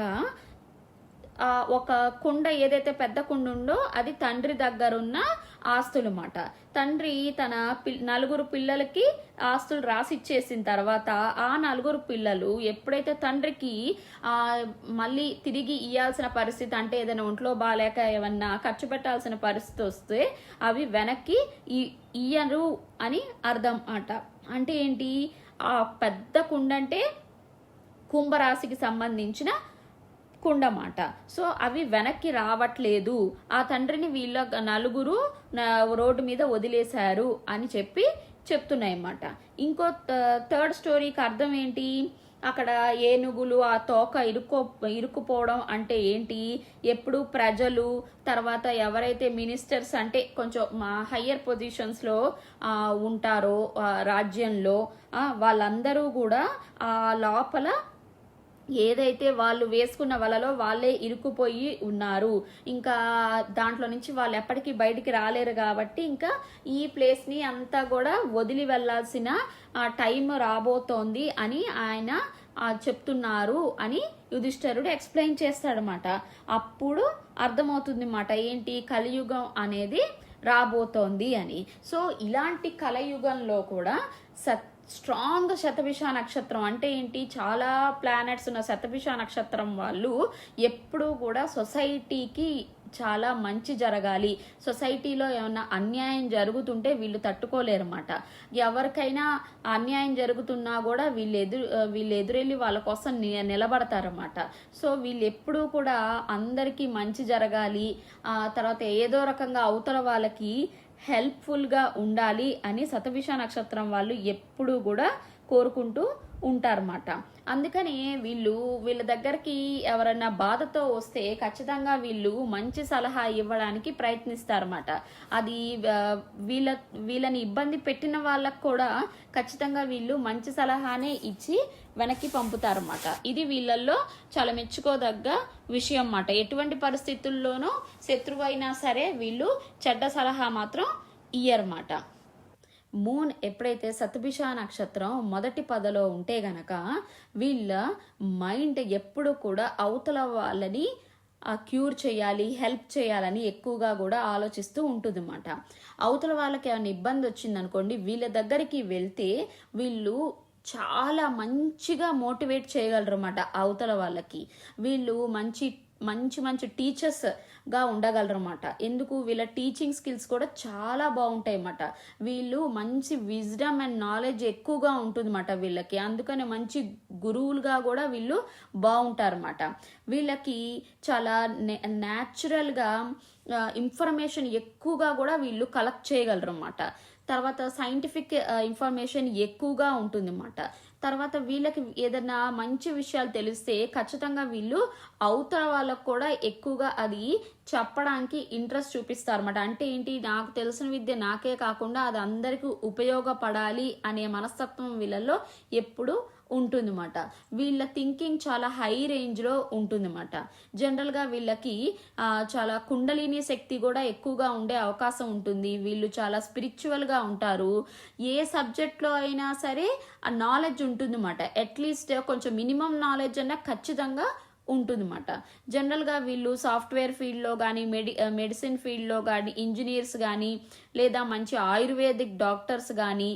ఒక కుండ, ఏదైతే పెద్ద కుండ ఉందో అది తండ్రి దగ్గరున్న ఆస్తులు మాట. తండ్రి తన 4 పిల్లలకి ఆస్తులు రాసిచ్చేసిన తర్వాత ఆ 4 పిల్లలు ఎప్పుడైతే తండ్రికి మళ్ళీ తిరిగి ఇయ్యాల్సిన పరిస్థితి, అంటే ఏదైనా ఒంట్లో బాగాలేక ఏమన్నా ఖర్చు పెట్టాల్సిన పరిస్థితి వస్తే అవి వెనక్కి ఇయ్యరు అని అర్థం అట. అంటే ఏంటి, ఆ పెద్ద కుండ అంటే కుంభరాశికి సంబంధించిన కుండమాట. సో అవి వెనక్కి రావట్లేదు, ఆ తండ్రిని వీళ్ళ 4 రోడ్డు మీద వదిలేశారు అని చెప్తున్నాయి అన్నమాట. ఇంకో థర్డ్ స్టోరీకి అర్థం ఏంటి, అక్కడ ఏనుగులు ఆ తోక ఇరుక్కుపోవడం అంటే ఏంటి, ఎప్పుడు ప్రజలు, తర్వాత ఎవరైతే మినిస్టర్స్ అంటే కొంచెం హయ్యర్ పొజిషన్స్లో ఉంటారో రాజ్యంలో వాళ్ళందరూ కూడా ఆ లోపల ఏదైతే వాళ్ళు వేసుకున్న వలలో వాళ్ళే ఇరుక్కుపోయి ఉన్నారు, ఇంకా దాంట్లో నుంచి వాళ్ళు ఎప్పటికీ బయటికి రాలేరు కాబట్టి ఇంకా ఈ ప్లేస్ని అంతా కూడా వదిలి వెళ్లాల్సిన టైం రాబోతోంది అని ఆయన చెప్తున్నారు అని యుధిష్ఠిరుడు ఎక్స్ప్లెయిన్ చేస్తాడనమాట. అప్పుడు అర్థమవుతుంది అన్నమాట ఏంటి, కలియుగం అనేది రాబోతోంది అని. సో ఇలాంటి కలయుగంలో కూడా స్ట్రాంగ్ శతభిష నక్షత్రం అంటే ఏంటి, చాలా ప్లానెట్స్ ఉన్న శతభిష నక్షత్రం వాళ్ళు ఎప్పుడూ కూడా సొసైటీకి చాలా మంచి జరగాలి, సొసైటీలో ఏమన్నా అన్యాయం జరుగుతుంటే వీళ్ళు తట్టుకోలేరన్నమాట. ఎవరికైనా అన్యాయం జరుగుతున్నా కూడా వీళ్ళు ఎదురెళ్ళి వాళ్ళ కోసం నిలబడతారన్నమాట. సో వీళ్ళు ఎప్పుడూ కూడా అందరికీ మంచి జరగాలి, తర్వాత ఏదో రకంగా అవతల వాళ్ళకి హెల్ప్ఫుల్గా ఉండాలి అని శతభిష నక్షత్రం వాళ్ళు ఎప్పుడూ కూడా కోరుకుంటూ ఉంటారన్నమాట. అందుకని వీళ్ళ దగ్గరికి ఎవరన్నా బాధతో వస్తే ఖచ్చితంగా వీళ్ళు మంచి సలహా ఇవ్వడానికి ప్రయత్నిస్తారన్నమాట. అది వీళ్ళని ఇబ్బంది పెట్టిన వాళ్ళకు కూడా ఖచ్చితంగా వీళ్ళు మంచి సలహానే ఇచ్చి వెనక్కి పంపుతారన్నమాట. ఇది వీళ్ళల్లో చాలా మెచ్చుకోదగ్గ విషయం అన్నమాట. ఎటువంటి పరిస్థితుల్లోనూ శత్రువు అయినా సరే వీళ్ళు చెడ్డ సలహా మాత్రం ఇయ్యరన్నమాట. మూన్ ఎప్పుడైతే శతభిష నక్షత్రం మొదటి పదలో ఉంటే గనక వీళ్ళ మైండ్ ఎప్పుడు కూడా అవతల వాళ్ళని క్యూర్ చేయాలి, హెల్ప్ చేయాలని ఎక్కువగా కూడా ఆలోచిస్తూ ఉంటుంది అన్నమాట. అవతల వాళ్ళకి ఏమైనా ఇబ్బంది వచ్చిందనుకోండి, వీళ్ళ దగ్గరికి వెళ్తే వీళ్ళు చాలా మంచిగా మోటివేట్ చేయగలరు అన్నమాట. అవతల వాళ్ళకి వీళ్ళు మంచి మంచి మంచి టీచర్స్గా ఉండగలరు అన్నమాట. ఎందుకు, వీళ్ళ టీచింగ్ స్కిల్స్ కూడా చాలా బాగుంటాయి అన్నమాట. వీళ్ళు మంచి విజ్డమ్ అండ్ నాలెడ్జ్ ఎక్కువగా ఉంటుందన్నమాట వీళ్ళకి. అందుకని మంచి గురువులుగా కూడా వీళ్ళు బాగుంటారన్నమాట. వీళ్ళకి చాలా న్యాచురల్గా ఇన్ఫర్మేషన్ ఎక్కువగా కూడా వీళ్ళు కలెక్ట్ చేయగలరు అన్నమాట. తర్వాత సైంటిఫిక్ ఇన్ఫర్మేషన్ ఎక్కువగా ఉంటుంది అన్నమాట. తర్వాత వీళ్ళకి ఏదైనా మంచి విషయాలు తెలిస్తే ఖచ్చితంగా వీళ్ళు అవతల వాళ్ళకు కూడా ఎక్కువగా అది చెప్పడానికి ఇంట్రెస్ట్ చూపిస్తారన్నమాట. అంటే ఏంటి, నాకు తెలిసిన విద్య నాకే కాకుండా అది అందరికీ ఉపయోగపడాలి అనే మనస్తత్వం వీళ్ళల్లో ఎప్పుడు ఉంటుందన్నమాట. వీళ్ళ థింకింగ్ చాలా హై రేంజ్లో ఉంటుందన్నమాట. జనరల్గా వీళ్ళకి చాలా కుండలిని శక్తి కూడా ఎక్కువగా ఉండే అవకాశం ఉంటుంది. వీళ్ళు చాలా స్పిరిచువల్గా ఉంటారు. ఏ సబ్జెక్ట్లో అయినా సరే ఆ నాలెడ్జ్ ఉంటుందన్నమాట. అట్లీస్ట్ కొంచెం మినిమం నాలెడ్జ్ అన్నా ఖచ్చితంగా ఉంటుందన్నమాట. జనరల్గా వీళ్ళు సాఫ్ట్వేర్ ఫీల్డ్లో కానీ మెడిసిన్ ఫీల్డ్లో కానీ ఇంజనీర్స్ కానీ లేదా మంచి ఆయుర్వేదిక్ డాక్టర్స్ కానీ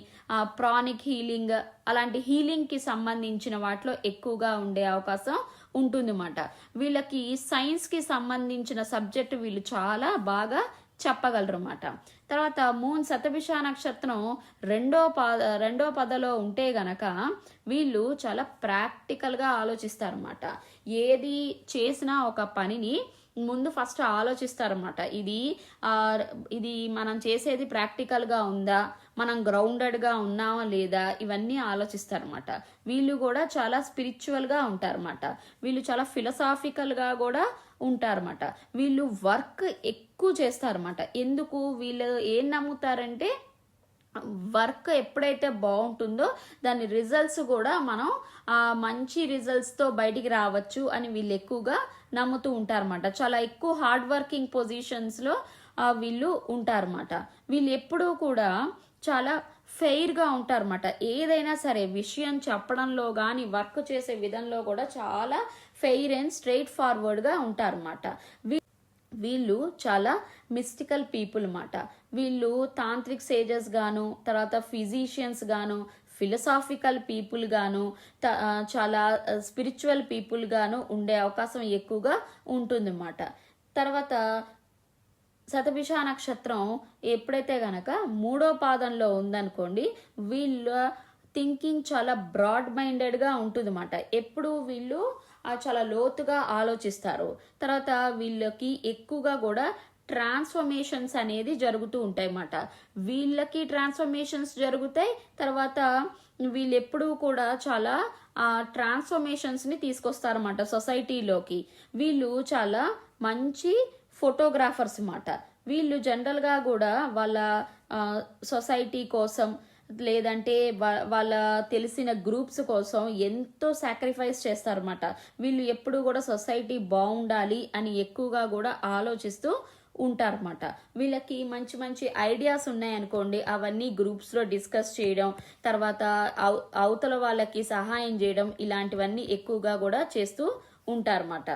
ప్రానిక్ హీలింగ్ అలాంటి హీలింగ్కి సంబంధించిన వాటిలో ఎక్కువగా ఉండే అవకాశం ఉంటుందన్నమాట. వీళ్ళకి సైన్స్కి సంబంధించిన సబ్జెక్ట్ వీళ్ళు చాలా బాగా చెప్పగలరు అన్నమాట. తర్వాత మూన్ శతభిష నక్షత్రం రెండో పదలో ఉంటే గనక వీళ్ళు చాలా ప్రాక్టికల్గా ఆలోచిస్తారన్నమాట. ఏది చేసినా ఒక పనిని ముందు ఫస్ట్ ఆలోచిస్తారన్నమాట. ఇది మనం చేసేది ప్రాక్టికల్గా ఉందా, మనం గ్రౌండెడ్గా ఉన్నామా లేదా, ఇవన్నీ ఆలోచిస్తారన్నమాట. వీళ్ళు కూడా చాలా స్పిరిచువల్గా ఉంటారన్నమాట. వీళ్ళు చాలా ఫిలసాఫికల్గా కూడా ఉంటారన్నమాట. వీళ్ళు వర్క్ ఎక్కువ చేస్తారన్నమాట. ఎందుకు, వీళ్ళు ఏం నమ్ముతారంటే వర్క్ ఎప్పుడైతే బాగుంటుందో దాని రిజల్ట్స్ కూడా మనం మంచి రిజల్ట్స్తో బయటికి రావచ్చు అని వీళ్ళు ఎక్కువగా నమ్ముతూ ఉంటారన్నమాట. చాలా ఎక్కువ హార్డ్ వర్కింగ్ పొజిషన్స్లో వీళ్ళు ఉంటారన్నమాట. వీళ్ళు ఎప్పుడూ కూడా చాలా ఫెయిర్గా ఉంటారన్నమాట. ఏదైనా సరే విషయం చెప్పడంలో కానీ వర్క్ చేసే విధంలో కూడా చాలా ఫెయిర్ అండ్ స్ట్రైట్ ఫార్వర్డ్గా ఉంటారన్నమాట. వీళ్ళు చాలా మిస్టికల్ పీపుల్ అన్నమాట. వీళ్ళు తాంత్రిక్ సేజెస్ గాను, తర్వాత ఫిజిషియన్స్ గాను, ఫిలసాఫికల్ పీపుల్ గాను, చాలా స్పిరిచువల్ పీపుల్ గాను ఉండే అవకాశం ఎక్కువగా ఉంటుందన్నమాట. తర్వాత శతభిష నక్షత్రం ఎప్పుడైతే గనక మూడో పాదంలో ఉందనుకోండి, వీళ్ళ థింకింగ్ చాలా బ్రాడ్ మైండెడ్గా ఉంటుందన్నమాట. ఎప్పుడు వీళ్ళు చాలా లోతుగా ఆలోచిస్తారు. తర్వాత వీళ్ళకి ఎక్కువగా కూడా ట్రాన్స్ఫర్మేషన్స్ అనేది జరుగుతూ ఉంటాయి అన్నమాట. వీళ్ళకి ట్రాన్స్ఫర్మేషన్స్ జరుగుతాయి. తర్వాత వీళ్ళు ఎప్పుడూ కూడా చాలా ట్రాన్స్ఫర్మేషన్స్ని తీసుకొస్తారన్నమాట సొసైటీలోకి. వీళ్ళు చాలా మంచి ఫోటోగ్రాఫర్స్ అన్నమాట. వీళ్ళు జనరల్గా కూడా వాళ్ళ సొసైటీ కోసం లేదంటే వాళ్ళ తెలిసిన గ్రూప్స్ కోసం ఎంతో సాక్రిఫైస్ చేస్తారన్నమాట. వీళ్ళు ఎప్పుడు కూడా సొసైటీ బాగుండాలి అని ఎక్కువగా కూడా ఆలోచిస్తూ ఉంటారన్నమాట. వీళ్ళకి మంచి మంచి ఐడియాస్ ఉన్నాయనుకోండి, అవన్నీ గ్రూప్స్లో డిస్కస్ చేయడం, తర్వాత అవతల వాళ్ళకి సహాయం చేయడం, ఇలాంటివన్నీ ఎక్కువగా కూడా చేస్తూ ఉంటారన్నమాట.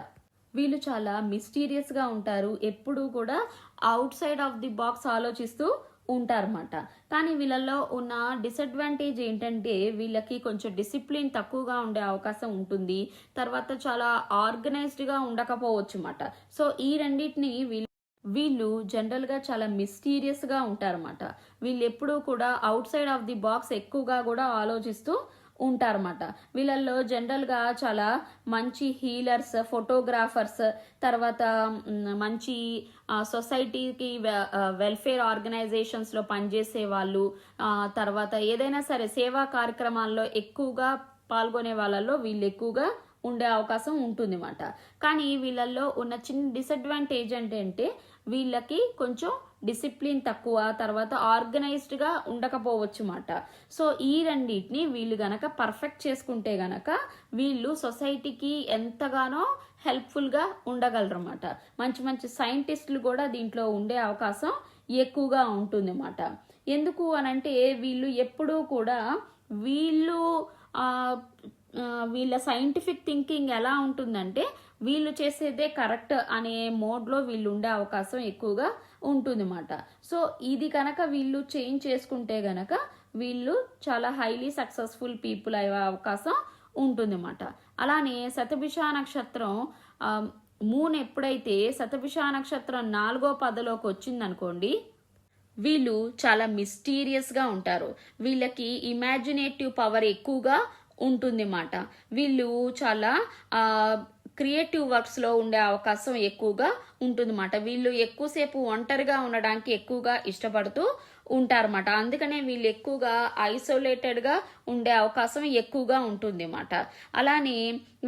వీళ్ళు చాలా మిస్టీరియస్గా ఉంటారు. ఎప్పుడూ కూడా out side of the box ఆలోచిస్తూ ఉంటారన్నమాట. కానీ వీళ్ళల్లో ఉన్న డిసడ్వాంటేజ్ ఏంటంటే వీళ్ళకి కొంచెం డిసిప్లిన్ తక్కువగా ఉండే అవకాశం ఉంటుంది. తర్వాత చాలా ఆర్గనైజ్డ్గా ఉండకపోవచ్చు అన్నమాట. సో ఈ రెండింటిని వీళ్ళు జనరల్గా చాలా మిస్టీరియస్గా ఉంటారన్నమాట. వీళ్ళు ఎప్పుడూ కూడా out side of the box ఎక్కువగా కూడా ఆలోచిస్తూ ఉంటారన్నమాట. వీళ్ళల్లో జనరల్గా చాలా మంచి హీలర్స్, ఫోటోగ్రాఫర్స్, తర్వాత మంచి సొసైటీకి వెల్ఫేర్ ఆర్గనైజేషన్స్లో పనిచేసే వాళ్ళు, తర్వాత ఏదైనా సరే సేవా కార్యక్రమాల్లో ఎక్కువగా పాల్గొనే వాళ్ళల్లో వీళ్ళు ఎక్కువగా ఉండే అవకాశం ఉంటుందన్నమాట. కానీ వీళ్ళల్లో ఉన్న చిన్న డిసడ్వాంటేజ్ ఏంటంటే వీళ్ళకి కొంచెం డిసిప్లిన్ తక్కువ, తర్వాత ఆర్గనైజ్డ్గా ఉండకపోవచ్చు మాట. సో ఈ రెండింటిని వీళ్ళు గనక పర్ఫెక్ట్ చేసుకుంటే గనక వీళ్ళు సొసైటీకి ఎంతగానో హెల్ప్ఫుల్గా ఉండగలరు అన్నమాట. మంచి మంచి సైంటిస్టులు కూడా దీంట్లో ఉండే అవకాశం ఎక్కువగా ఉంటుంది అన్నమాట. ఎందుకు అనంటే వీళ్ళు ఎప్పుడూ కూడా వీళ్ళు వీళ్ళ సైంటిఫిక్ థింకింగ్ ఎలా ఉంటుందంటే వీళ్ళు చేసేదే కరెక్ట్ అనే మోడ్లో వీళ్ళు ఉండే అవకాశం ఎక్కువగా ఉంటుందన్నమాట. సో ఇది కనుక వీళ్ళు చేంజ్ చేసుకుంటే గనక వీళ్ళు చాలా హైలీ సక్సెస్ఫుల్ పీపుల్ అయ్యే అవకాశం ఉంటుందన్నమాట. అలానే శతభిష నక్షత్రం మూన్ ఎప్పుడైతే శతభిష నక్షత్రం 4వ పదలోకి వచ్చిందనుకోండి, వీళ్ళు చాలా మిస్టీరియస్గా ఉంటారు. వీళ్ళకి ఇమాజినేటివ్ పవర్ ఎక్కువగా ఉంటుంది మాట. వీళ్ళు చాలా క్రియేటివ్ వర్క్స్లో ఉండే అవకాశం ఎక్కువగా ఉంటుందన్నమాట. వీళ్ళు ఎక్కువసేపు ఒంటరిగా ఉండడానికి ఎక్కువగా ఇష్టపడుతూ ఉంటారన్నమాట. అందుకనే వీళ్ళు ఎక్కువగా ఐసోలేటెడ్గా ఉండే అవకాశం ఎక్కువగా ఉంటుంది అన్నమాట. అలానే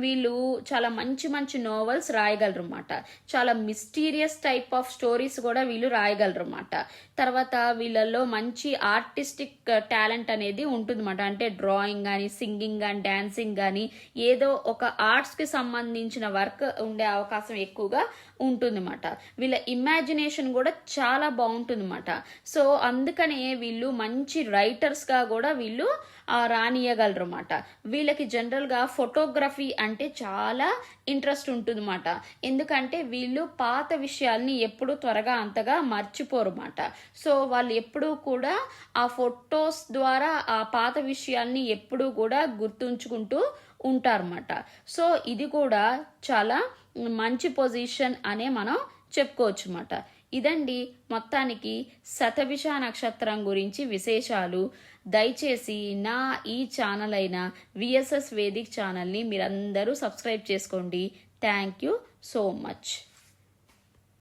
వీళ్ళు చాలా మంచి మంచి నోవెల్స్ రాయగలరు అన్నమాట. చాలా మిస్టీరియస్ టైప్ ఆఫ్ స్టోరీస్ కూడా వీళ్ళు రాయగలరు అన్నమాట. తర్వాత వీళ్ళల్లో మంచి ఆర్టిస్టిక్ టాలెంట్ అనేది ఉంటుందన్నమాట. అంటే డ్రాయింగ్ కానీ, సింగింగ్ కానీ, డాన్సింగ్ కానీ, ఏదో ఒక ఆర్ట్స్కి సంబంధించిన వర్క్ ఉండే అవకాశం ఎక్కువగా ఉంటుందన్నమాట. వీళ్ళ ఇమాజినేషన్ కూడా చాలా బాగుంటుందన్నమాట. సో అందుకనే వీళ్ళు మంచి రైటర్స్గా కూడా వీళ్ళు రానియగలరు అన్నమాట. వీళ్ళకి జనరల్గా ఫోటోగ్రఫీ అంటే చాలా ఇంట్రెస్ట్ ఉంటుందన్నమాట. ఎందుకంటే వీళ్ళు పాత విషయాల్ని ఎప్పుడు త్వరగా అంతగా మర్చిపోరు అన్నమాట. సో వాళ్ళు ఎప్పుడూ కూడా ఆ ఫొటోస్ ద్వారా ఆ పాత విషయాల్ని ఎప్పుడూ కూడా గుర్తుంచుకుంటూ ఉంటారన్నమాట. సో ఇది కూడా చాలా మంచి పొజిషన్ అనే మనం చెప్పుకోవచ్చు అన్నమాట. ఇదండి మొత్తానికి శతభిష నక్షత్రం గురించి విశేషాలు. దయచేసి నా ఈ ఛానల్ అయిన విఎస్ఎస్ వేదిక్ ఛానల్ని మీరందరూ సబ్స్క్రైబ్ చేసుకోండి. Thank you so much.